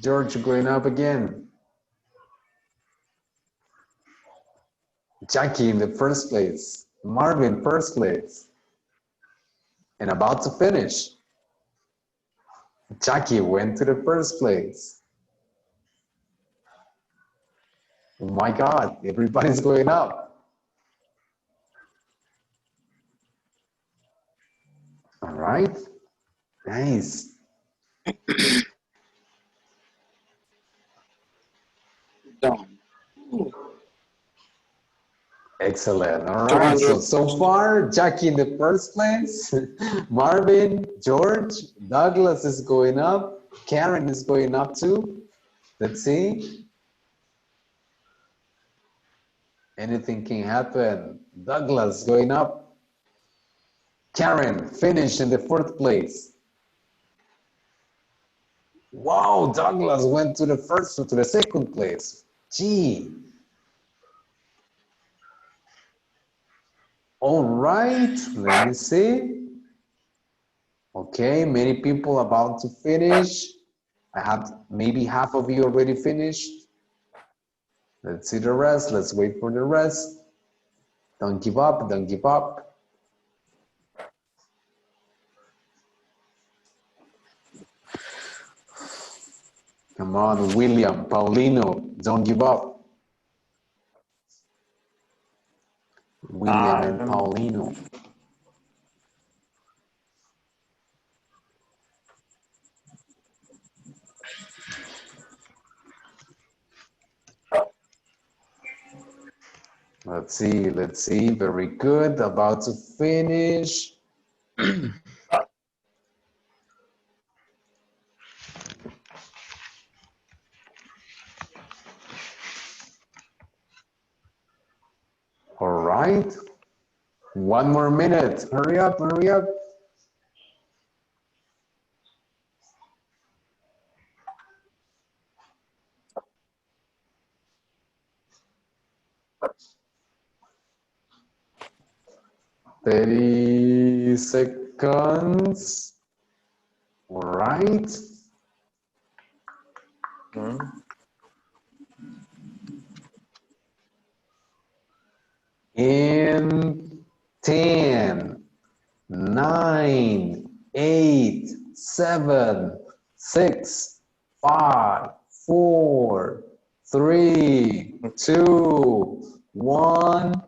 S1: George going up again. Jackie in the first place. Marvin first place. And about to finish. Jackie went to the first place. Oh my God, everybody's going up. All right, nice.
S2: Done.
S1: Excellent. All right. So far, Jackie in the first place, Marvin, George, Douglas is going up, Karen is going up too. Let's see. Anything can happen. Douglas going up. Karen finished in the fourth place. Wow, Douglas went to the second place. Gee. All right, let me see. Okay, many people about to finish. I have maybe half of you already finished. Let's see the rest. Let's wait for the rest. Don't give up, don't give up. Come on, William, Paulino, don't give up. William and Paulino. Let's see, very good, about to finish. All right, 1 more minute, hurry up, hurry up. Thirty seconds. All right. In 10, 9, 8, 7, 6, 5, 4, 3, 2, 1.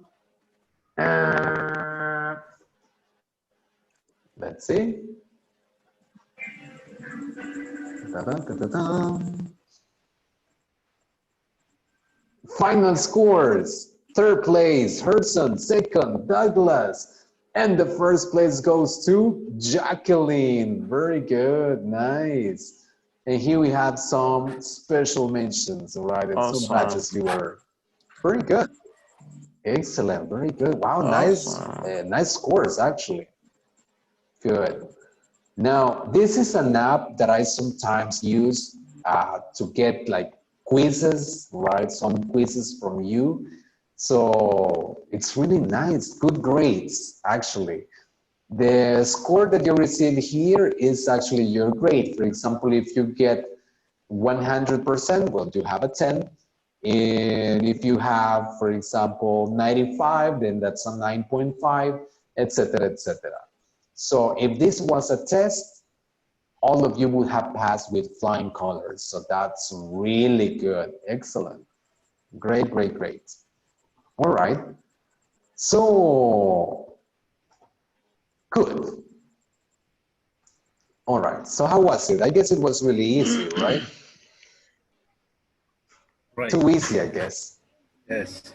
S1: Let's see. Final scores. Third place, Hudson. Second, Douglas. And the first place goes to Jacqueline. Very good, nice. And here we have some special mentions, all right? And some badges you were. Very good. Excellent, very good. Wow, nice scores, actually. Good. Now, this is an app that I sometimes use to get like quizzes, right? Some quizzes from you. So it's really nice, good grades, actually. The score that you receive here is actually your grade. For example, if you get 100%, well, you have a 10. And if you have, for example, 95, then that's a 9.5, etc., etc. So if this was a test, all of you would have passed with flying colors. So that's really good. Excellent. Great, great, great. All right. So, good. All right. So how was it? I guess it was really easy, right?
S9: Right.
S1: Too easy, I guess.
S9: Yes.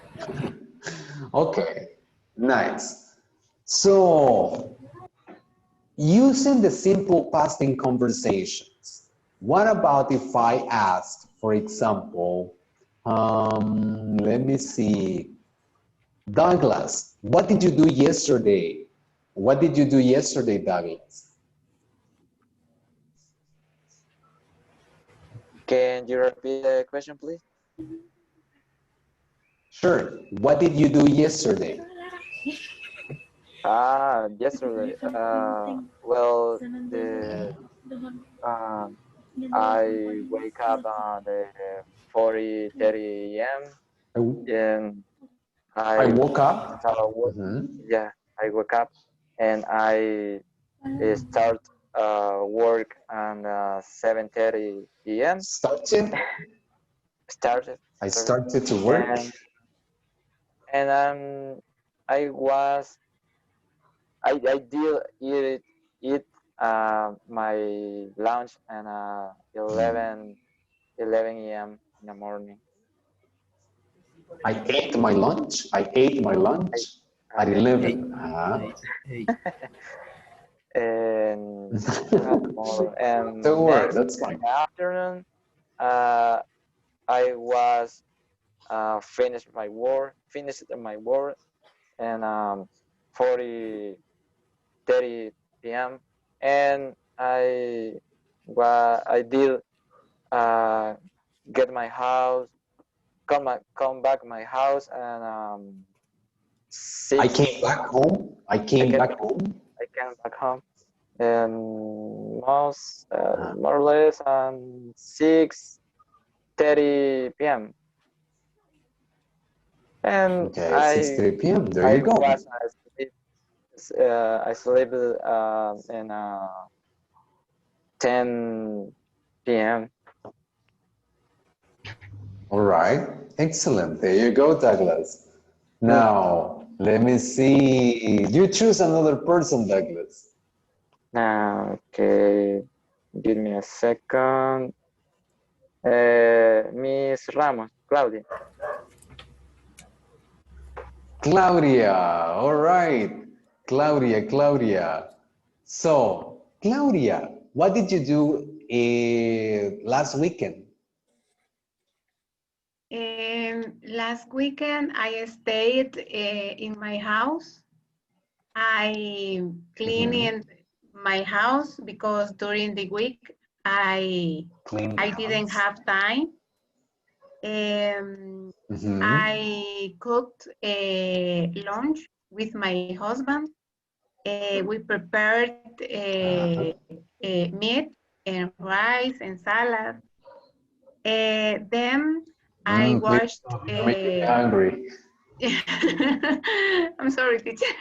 S1: Okay. Nice. So, using the simple past in conversations, what about if I asked, for example, let me see, Douglas, what did you do yesterday? What did you do yesterday, Douglas?
S12: Can you repeat the question, please?
S1: Sure. What did you do yesterday?
S12: Yesterday. Well, I wake up at 4:30 a.m. and
S1: I woke up.
S12: Yeah, I woke up and I start work at 7:30 p.m.
S1: Started?
S12: Started.
S1: I started to work.
S12: And I did eat my lunch at 11 a.m. in the morning.
S1: I ate my lunch. I ate my lunch at 11.
S12: And what more? And
S1: Don't worry,
S12: next
S1: that's
S12: in
S1: fine.
S12: the afternoon, I was finished my work, and 30 p.m. and I did get my house, come back my house, and
S1: I
S12: 6.
S1: came back home. I came back home.
S12: I came back home, and more or less 6:30 p.m. And
S1: Okay, 6:30 p.m. There you go.
S12: I sleep in 10 p.m.
S1: All right, excellent. There you go, Douglas. Now, let me see. You choose another person, Douglas.
S12: Now, okay, give me a second. Miss Ramos, Claudia.
S1: Claudia, all right. Claudia. So, Claudia, what did you do last weekend?
S5: Last weekend, I stayed in my house. I cleaned my house because during the week I didn't have time. I cooked lunch with my husband. We prepared meat and rice and salad. Then I watched.
S1: Make me hungry.
S5: I'm sorry, teacher.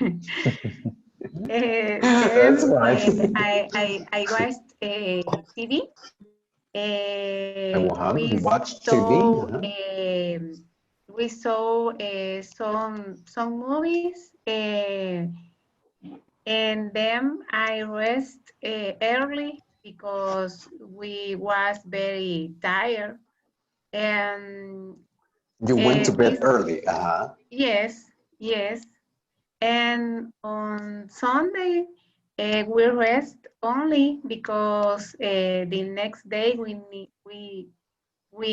S1: That's right.
S5: I watched TV.
S1: You watched TV?
S5: We saw some movies, and then I rest early because we was very tired. And
S1: You went to bed early.
S5: yes. And on Sunday, we rest only because the next day we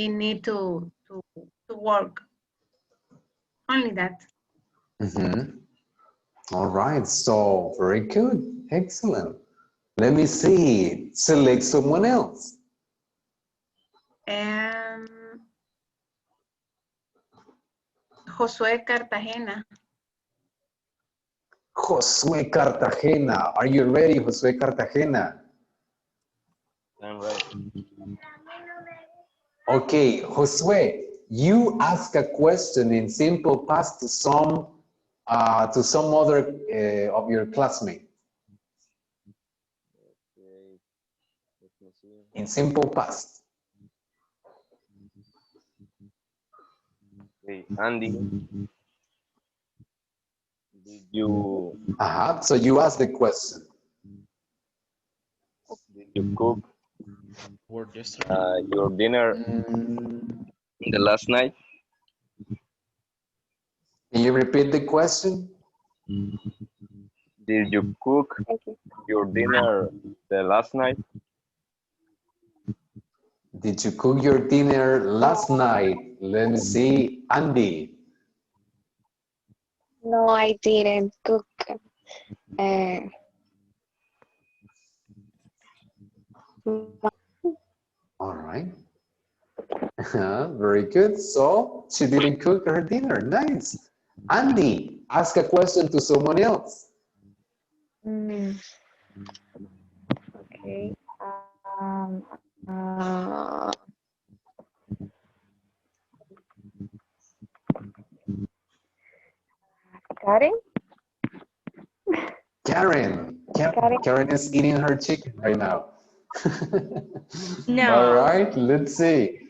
S5: need to work. Only that.
S1: All right, so very good. Excellent. Let me see. Select someone else.
S5: Josué Cartagena.
S1: Josué Cartagena. Are you ready, Josué Cartagena?
S9: I'm ready.
S1: Okay, Josué, you ask a question in simple past to some other of your classmates. In simple past.
S9: Okay, Andy, did you
S1: So you ask the question.
S9: did you cook your dinner the last night?
S1: Can you repeat the question?
S9: Did you cook your dinner the last night?
S1: Did you cook your dinner last night? Let me see. Andy.
S13: No, I didn't cook.
S1: All right. Very good. So she didn't cook her dinner. Nice. Andy, ask a question to someone else.
S13: Okay. Karen?
S1: Karen is eating her chicken right now.
S4: No.
S1: All right, let's see.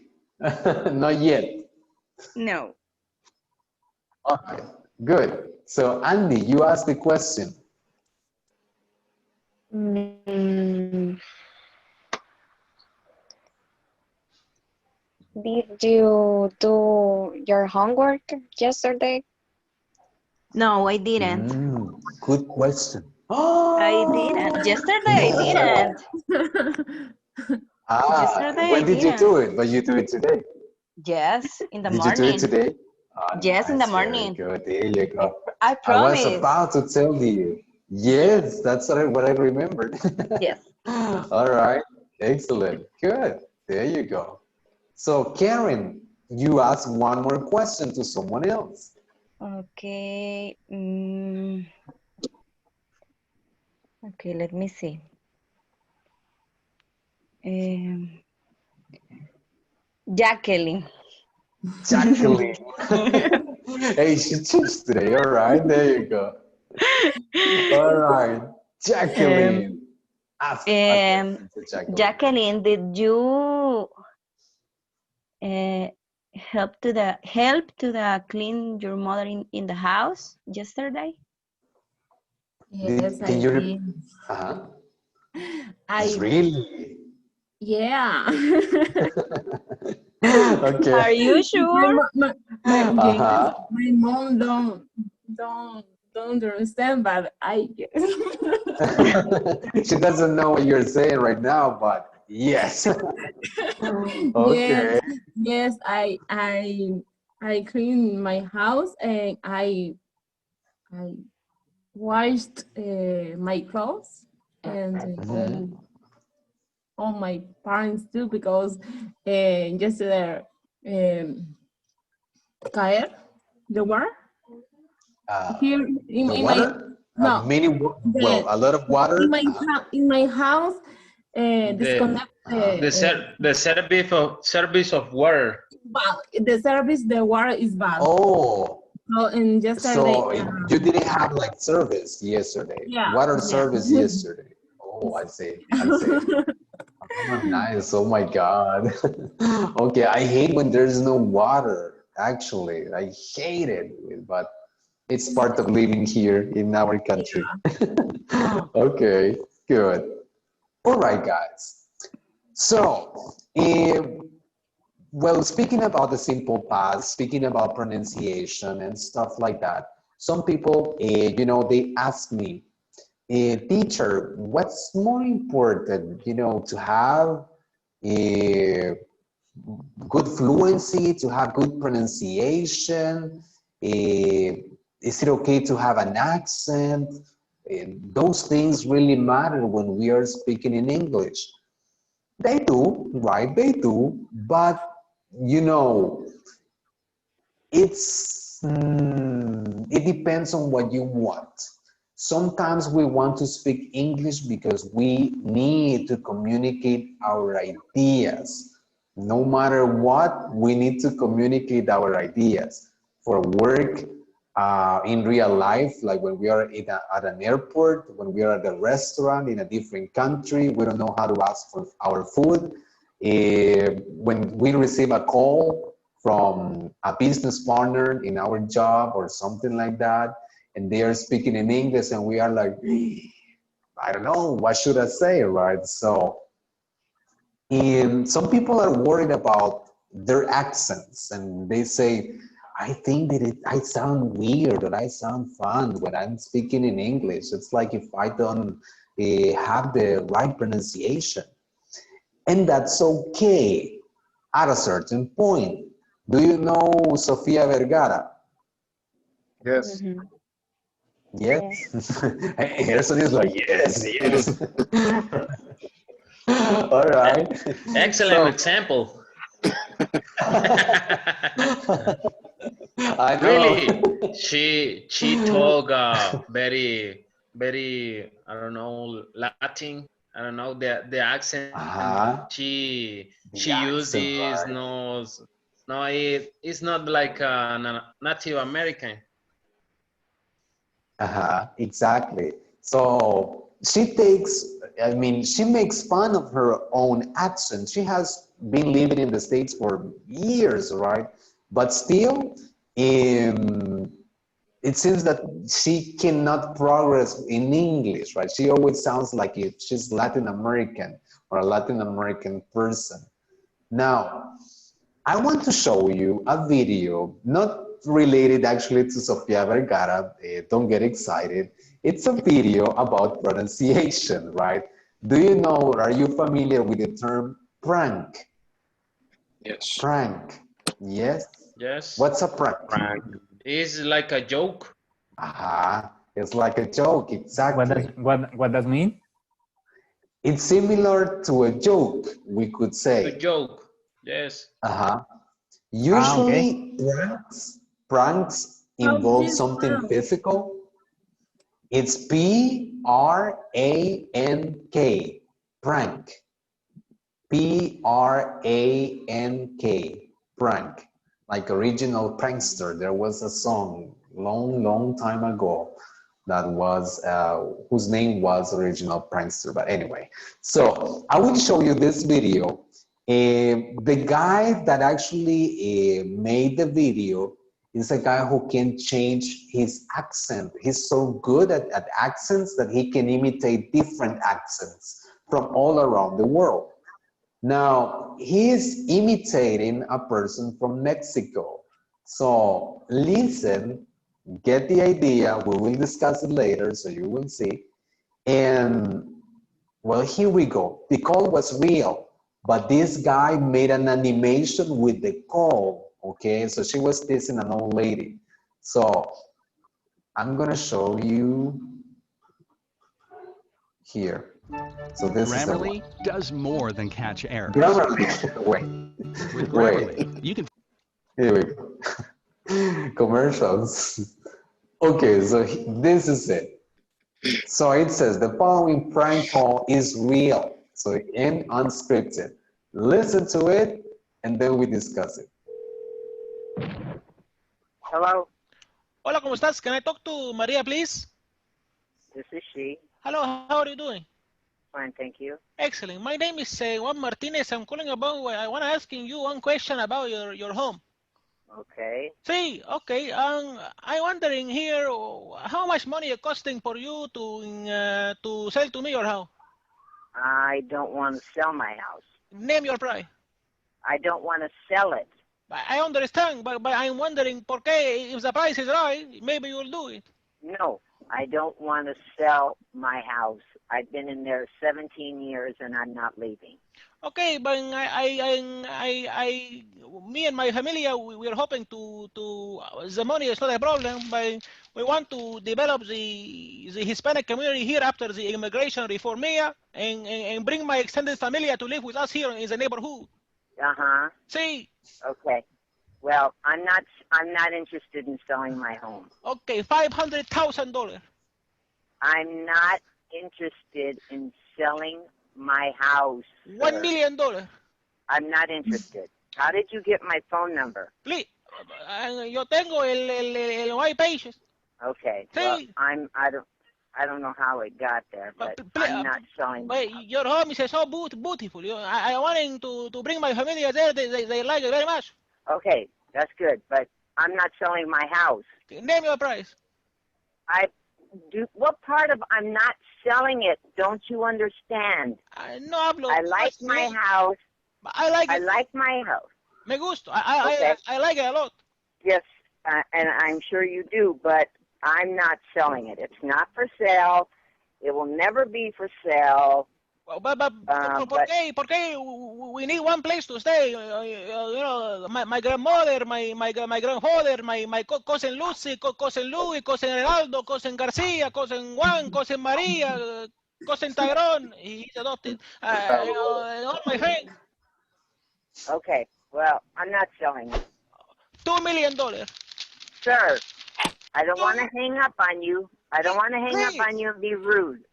S1: Not yet.
S4: No.
S1: All right, good. So Andy, you ask the question.
S13: Did you do your homework yesterday?
S4: No, I didn't.
S1: Good question.
S4: I didn't. Yesterday I didn't. Yesterday
S1: When
S4: I
S1: did you
S4: didn't.
S1: do it? But you do it today.
S4: Yes, in the
S1: Did you do it
S4: morning.
S1: today?
S4: Yes, in the
S1: Nice, very
S4: morning.
S1: good. There you go.
S4: I
S1: I was
S4: promise.
S1: about to tell you. Yes, that's what I remembered.
S4: Yes.
S1: All right, excellent, good. There you go. So Karen, you ask one more question to someone else.
S4: Okay. Okay, let me see. Jacqueline.
S1: Jacqueline. Hey, she changed today. All right, there you go. All right, Jacqueline. Ask a question to Jacqueline.
S4: Jacqueline, did you help to the clean your mother in the house yesterday?
S5: Yes, I
S1: Can you
S5: did.
S1: Really?
S5: Yeah.
S1: Okay.
S4: Are you sure?
S5: Yes, my mom don't understand, but I guess.
S1: She doesn't know what you're saying right now, but yes. Okay.
S5: Yes, I cleaned my house and I washed my clothes and all my parents too, because yesterday caer the water here in
S1: The
S5: my
S1: water?
S5: no
S1: A lot of water?
S5: in my house disconnect
S11: The service of water.
S5: the service, the water is bad.
S1: Oh.
S5: So and yesterday
S1: So you didn't have like service yesterday. Water service yesterday. Oh, I see. I see. Oh, nice. Oh my God. Okay, I hate when there's no water. Actually, I hate it, but it's part of living here in our country. Okay, good. All right, guys. So, well, speaking about the simple past, speaking about pronunciation and stuff like that, some people, they ask me, teacher, what's more important, to have good fluency, to have good pronunciation? Is it okay to have an accent? Those things really matter when we are speaking in English. They do, right? They do, but it depends on what you want. Sometimes we want to speak English because we need to communicate our ideas. No matter what, we need to communicate our ideas for work, in real life, like when we are at an airport, when we are at a restaurant in a different country, we don't know how to ask for our food. When we receive a call from a business partner in our job or something like that, and they are speaking in English and we are like, I don't know, what should I say, right? So, some people are worried about their accents and they say, I think that I sound weird or I sound fun when I'm speaking in English. It's like if I don't have the right pronunciation. And that's okay at a certain point. Do you know Sofia Vergara?
S7: Yes.
S1: Yes. Harrison is like, yes, yes. All right.
S11: Excellent example.
S1: I know.
S11: Really, she talk very I don't know, Latin. I don't know the accent. She uses
S1: right.
S11: no, it's not like a Native American.
S1: Exactly. So she makes fun of her own accent. She has been living in the States for years, right? But still, it seems that she cannot progress in English, right? She always sounds like if she's Latin American or a Latin American person. Now, I want to show you a video, not related actually to Sofia Vergara. Don't get excited. It's a video about pronunciation, right? Do you know, or are you familiar with the term prank?
S2: Yes.
S1: Prank. Yes.
S11: Yes.
S1: What's a prank?
S2: Prank.
S11: It's like a joke.
S1: It's like a joke, exactly.
S3: What does mean?
S1: It's similar to a joke, we could
S11: To
S1: say.
S11: joke. Yes.
S1: Usually, pranks
S5: How's
S1: involve
S5: this
S1: something
S5: spelled?
S1: physical. It's P-R-A-N-K, prank. P-R-A-N-K, prank. Like Original Prankster. There was a song long time ago that was, whose name was Original Prankster. But anyway, so I will show you this video. The guy that actually made the video is a guy who can change his accent. He's so good at accents that he can imitate different accents from all around the world. Now, he is imitating a person from Mexico. So listen, get the idea. We will discuss it later, so you will see. And well, here we go. The call was real, but this guy made an animation with the call, okay? So she was teasing an old lady. So I'm gonna show you here. So this
S14: Grammarly
S1: is
S14: does more than catch errors.
S1: Grammarly, wait.
S14: With Grammarly, you can.
S1: Here we go. Commercials. Okay, so this is it. So it says the following prank call is real. So and unscripted. Listen to it and then we discuss it.
S15: Hello,
S16: Hola, ¿cómo estás? Can I talk to Maria, please?
S15: this is she.
S16: Hello, how are you doing?
S15: Fine, thank you.
S16: Excellent. My name is Juan Martinez. I'm calling about, I want to asking you one question about your home.
S15: Okay.
S16: Sí, okay. I'm wondering here, how much money it costing for you to sell to me your house?
S15: I don't want to sell my house.
S16: Name your price.
S15: I don't want to sell it.
S16: I understand, but I'm wondering, por qué, if the price is right, maybe you'll do it.
S15: No, I don't want to sell my house. I've been in there 17 years and I'm not leaving.
S16: Okay, but me and my family, we are hoping to the money is not a problem, but we want to develop the Hispanic community here after the immigration reform here and bring my extended family to live with us here in the neighborhood.
S15: Uh-huh.
S16: See?
S15: Okay. Well, I'm not interested in selling my home.
S16: Okay, $500,000.
S15: I'm not interested in selling my house.
S16: $1 million.
S15: I'm not interested. How did you get my phone number?
S16: Please, yo tengo el white pages.
S15: Okay.
S16: Sí.
S15: Well, I don't know how it got there, but I'm not selling.
S16: But your home is so beautiful. I wanting to bring my family there. They like it very much.
S15: Okay, that's good, but I'm not selling my house.
S16: Name your price.
S15: What part of I'm not selling it? Don't you understand?
S16: No hablo.
S15: I like my house.
S16: I like it.
S15: I like my house.
S16: Me gusta.
S15: Okay.
S16: I like it a lot.
S15: Yes, and I'm sure you do, but I'm not selling it. It's not for sale. It will never be for sale.
S16: But ¿por qué we need one place to stay? You know, my grandmother, my grandfather, my cousin Lucy, cousin Louis, cousin Geraldo, cousin Garcia, cousin Juan, cousin Maria, cousin Tyrone, he's adopted. All my friends.
S15: Okay, well, I'm not selling it.
S16: $2 million.
S15: Sir, I don't want to hang up on you. I don't want to hang up on you and be rude.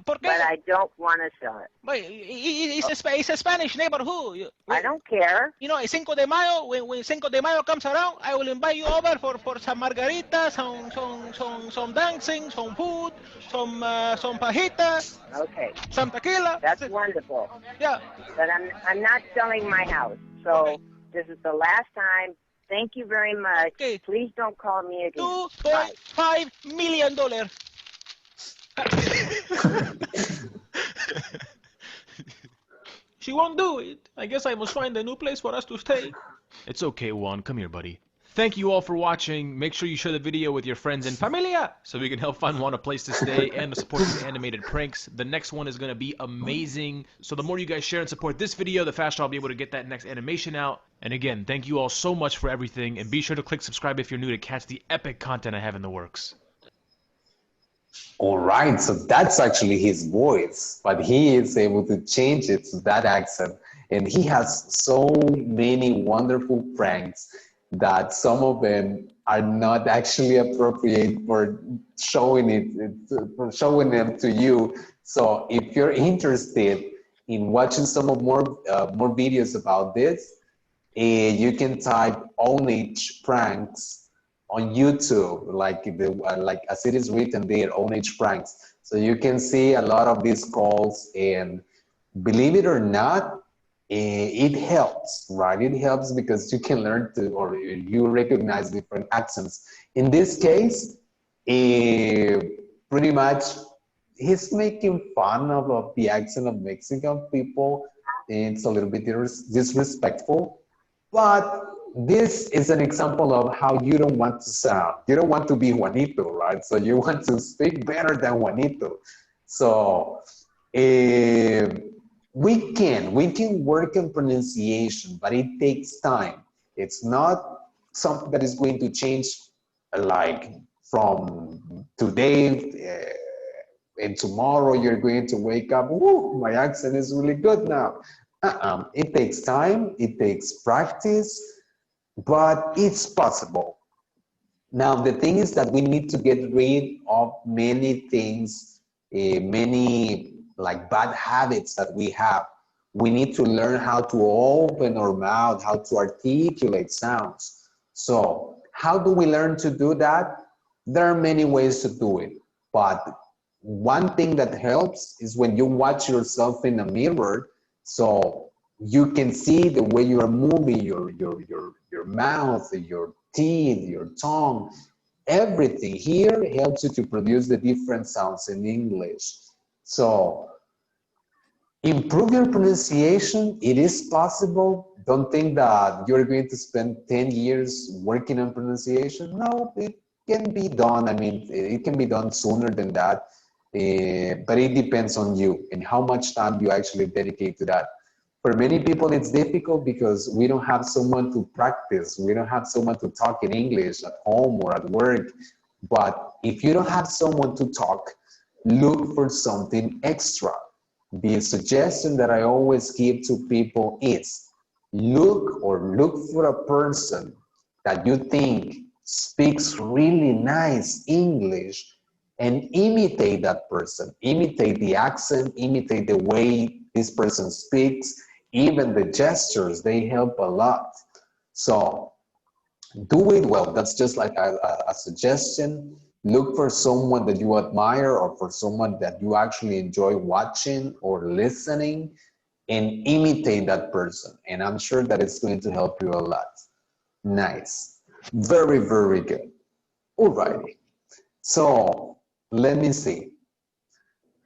S15: But I don't want to sell it.
S16: But it's a Spanish neighborhood.
S15: I don't care.
S16: You know, Cinco de Mayo, when Cinco de Mayo comes around, I will invite you over for some margaritas, some dancing, some food, some fajitas.
S15: Okay.
S16: Some tequila.
S15: That's wonderful.
S16: Yeah.
S15: But I'm not selling my house. So This is the last time. Thank you very much.
S16: Okay.
S15: Please don't call me again.
S16: $2.5 million. She won't do it. I guess I must find a new place for us to stay.
S17: It's okay, Juan. Come here, buddy. Thank you all for watching. Make sure you share the video with your friends and familia so we can help find Juan a place to stay and to support his animated pranks. The next one is going to be amazing. So the more you guys share and support this video, the faster I'll be able to get that next animation out. And again, thank you all so much for everything. And be sure to click subscribe if you're new to catch the epic content I have in the works.
S1: All right, so that's actually his voice, but he is able to change it to that accent. And he has so many wonderful pranks that some of them are not actually appropriate for showing them to you. So if you're interested in watching some of more videos about this, you can type Ownage Pranks on YouTube, like as it is written there, Ownage Pranks. So you can see a lot of these calls, and believe it or not, it helps, right? It helps because you can learn to, or you recognize different accents. In this case, pretty much he's making fun of the accent of Mexican people. It's a little bit disrespectful, but this is an example of how you don't want to sound. You don't want to be Juanito, right? So you want to speak better than Juanito. So we can work on pronunciation, but it takes time. It's not something that is going to change like from today and tomorrow you're going to wake up, woo, my accent is really good now. It takes time, it takes practice, but it's possible. Now, the thing is that we need to get rid of many things, many like bad habits that we have. We need to learn how to open our mouth, how to articulate sounds. So how do we learn to do that? There are many ways to do it, but one thing that helps is when you watch yourself in a mirror, so you can see the way you are moving your mouth, your teeth, your tongue, everything here helps you to produce the different sounds in English. So improve your pronunciation. It is possible. Don't think that you're going to spend 10 years working on pronunciation. No, it can be done. I mean, it can be done sooner than that, but it depends on you and how much time you actually dedicate to that. For many people, it's difficult because we don't have someone to practice. We don't have someone to talk in English at home or at work. But if you don't have someone to talk, look for something extra. The suggestion that I always give to people is look for a person that you think speaks really nice English and imitate that person. Imitate the accent, imitate the way this person speaks, even the gestures, they help a lot. So do it well. That's just like a suggestion. Look for someone that you admire or for someone that you actually enjoy watching or listening and imitate that person. And I'm sure that it's going to help you a lot. Nice. Very, very good. Alrighty. So let me see.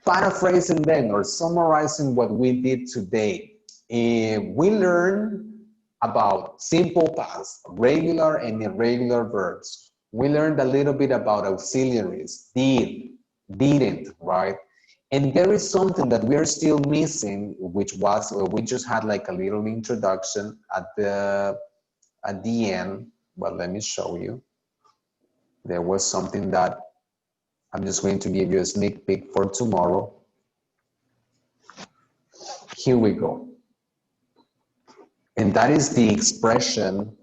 S1: Paraphrasing then or summarizing what we did today. We learned about simple past, regular and irregular verbs. We learned a little bit about auxiliaries, did, didn't, right? And there is something that we are still missing, which was, we just had like a little introduction at the end. But let me show you. There was something that I'm just going to give you a sneak peek for tomorrow. Here we go. And that is the expression,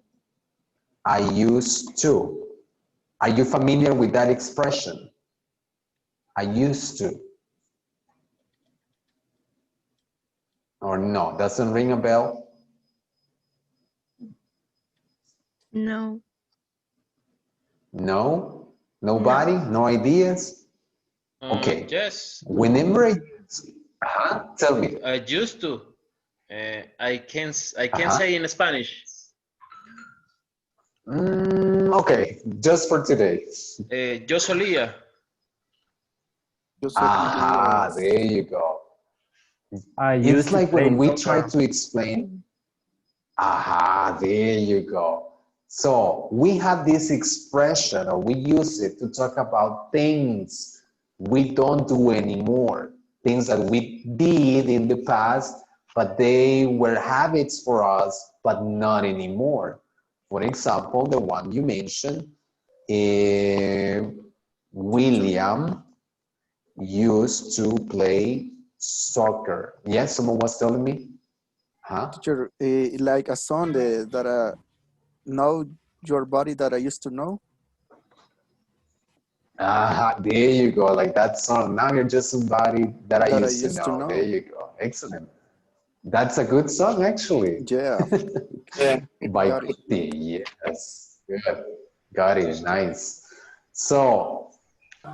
S1: I used to. Are you familiar with that expression? I used to. Or no, doesn't ring a bell?
S4: No.
S1: No? Nobody? No ideas? Okay.
S11: Yes.
S1: Whenever I tell me.
S11: I used to. I can say in Spanish.
S1: Okay, just for today.
S11: Yo solía.
S1: Aha, there you go. It's like when we try to explain. Aha, There you go. So we have this expression, or we use it to talk about things we don't do anymore, things that we did in the past, but they were habits for us, but not anymore. For example, the one you mentioned, William used to play soccer. Yes, someone was telling me? Huh?
S18: Teacher, like a song that know your body that I used to know.
S1: There you go, like that song. Now you're just somebody that I used to know. There you go. Excellent. That's a good song, actually.
S18: Yeah.
S1: By Kitty, yes. Good. Got it. Nice. So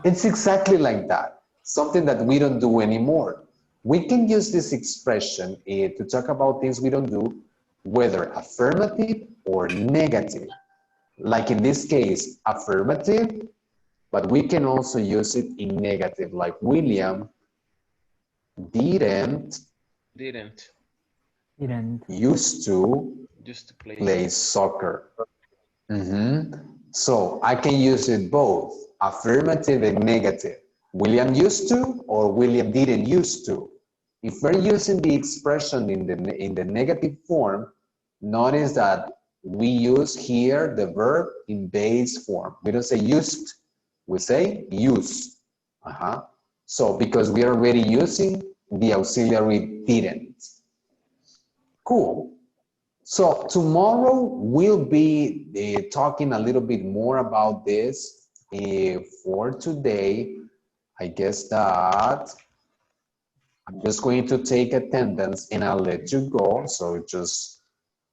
S1: it's exactly like that. Something that we don't do anymore. We can use this expression to talk about things we don't do, whether affirmative or negative. Like in this case, affirmative, but we can also use it in negative, like William didn't used to play soccer. So I can use it both, affirmative and negative. William used to, or William didn't used to. If we're using the expression in the negative form, notice that we use here the verb in base form. We don't say used, we say use. So because we are already using the auxiliary didn't. Cool. So tomorrow we'll be talking a little bit more about this. For today, I guess that I'm just going to take attendance and I'll let you go. So just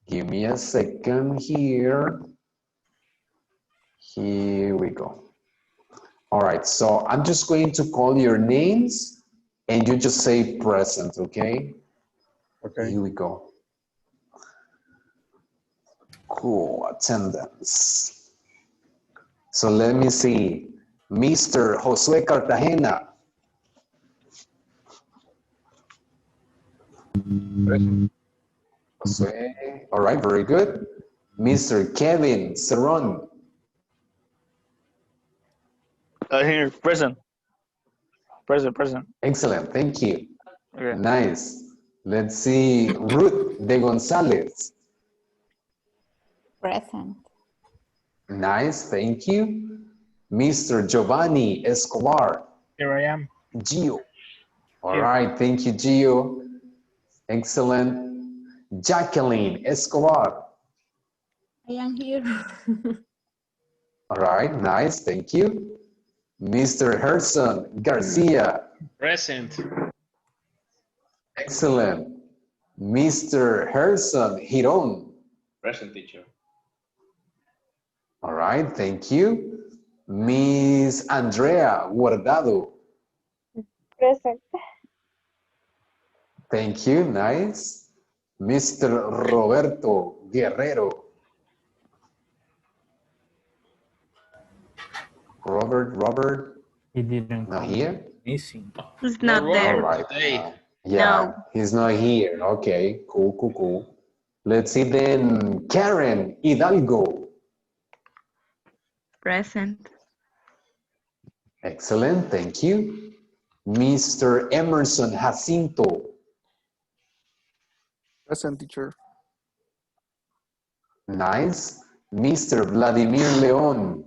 S1: give me a second here. Here we go. All right, so I'm just going to call your names and you just say present, okay? Okay. Here we go. Cool, attendance. So let me see. Mr. Josue Cartagena. Present. Josue. All right, very good. Mr. Kevin Cerron.
S10: Here, present. Present.
S1: Excellent, thank you.
S10: Okay.
S1: Nice. Let's see, Ruth de Gonzalez.
S6: Present.
S1: Nice, thank you. Mr. Giovanni Escobar.
S16: Here I am.
S1: Gio. All right, thank you, Gio. Excellent. Jacqueline Escobar.
S5: I am here.
S1: All right, nice, thank you. Mr. Herson Garcia.
S11: Present.
S1: Excellent. Mr. Herson Giron.
S11: Present, teacher.
S1: All right, thank you. Miss Andrea Guardado.
S13: Present.
S1: Thank you, nice. Mr. Roberto Guerrero. Robert.
S3: He didn't
S1: Not
S3: come.
S1: here?
S3: Missing.
S4: Who's not
S1: All
S4: there?
S1: right. Yeah,
S4: No.
S1: he's not here. Okay, cool. Let's see then. Karen Hidalgo.
S4: Present.
S1: Excellent, thank you. Mr. Emerson Jacinto.
S18: Present, teacher.
S1: Nice. Mr. Vladimir Leon.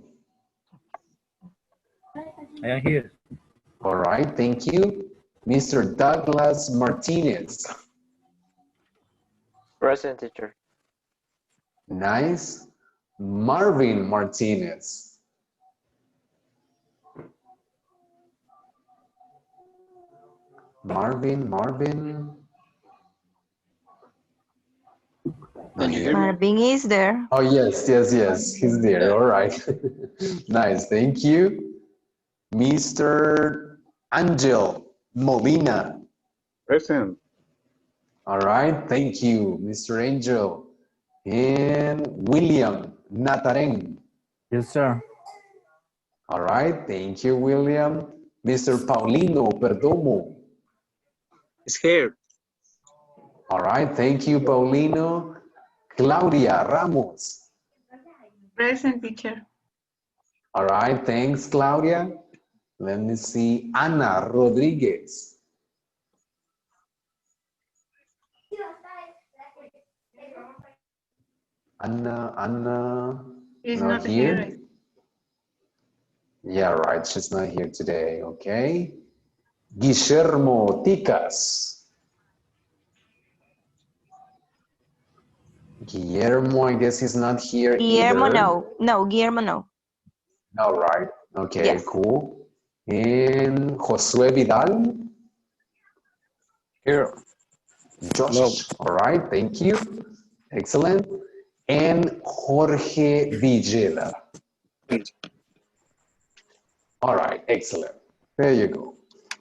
S3: I am here.
S1: All right, thank you. Mr. Douglas Martinez.
S12: Present, teacher.
S1: Nice. Marvin Martinez. Marvin. Not here.
S4: Marvin is there.
S1: Oh, yes, he's there, all right. Nice, thank you. Mr. Angel Molina.
S7: Present.
S1: All right, thank you, Mr. Angel. And William Natareng.
S3: Yes, sir.
S1: All right, thank you, William. Mr. Paulino Perdomo.
S10: It's here.
S1: All right, thank you, Paulino. Claudia Ramos.
S19: Present, teacher.
S1: All right, thanks, Claudia. Let me see. Ana Rodriguez. Anna,
S19: He's
S1: not
S19: not
S1: here.
S19: here.
S1: Yeah, right, she's not here today, okay. Guillermo Ticas. Guillermo, I guess he's not here
S4: Guillermo,
S1: either.
S4: no, Guillermo, no.
S1: All right, okay,
S4: Yes.
S1: cool. And Josue Vidal.
S8: Here.
S1: Josh,
S8: No.
S1: all right, thank you. Excellent. And Jorge Villeda. All right, excellent. There you go.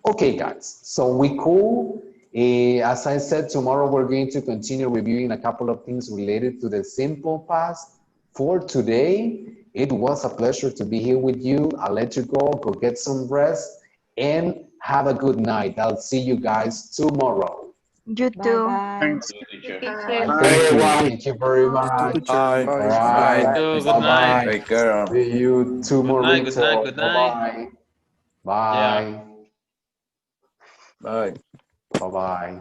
S1: Okay, guys, so we cool. As I said, tomorrow we're going to continue reviewing a couple of things related to the simple past. For today, it was a pleasure to be here with you. I'll let you go get some rest, and have a good night. I'll see you guys tomorrow.
S4: You too.
S6: Bye.
S1: Thank you very much.
S8: Bye.
S1: All right.
S11: Good
S1: Bye-bye.
S11: night.
S8: Take care.
S1: See you tomorrow.
S11: Good night, good night.
S1: Bye-bye. Bye.
S8: Bye.
S1: Bye-bye.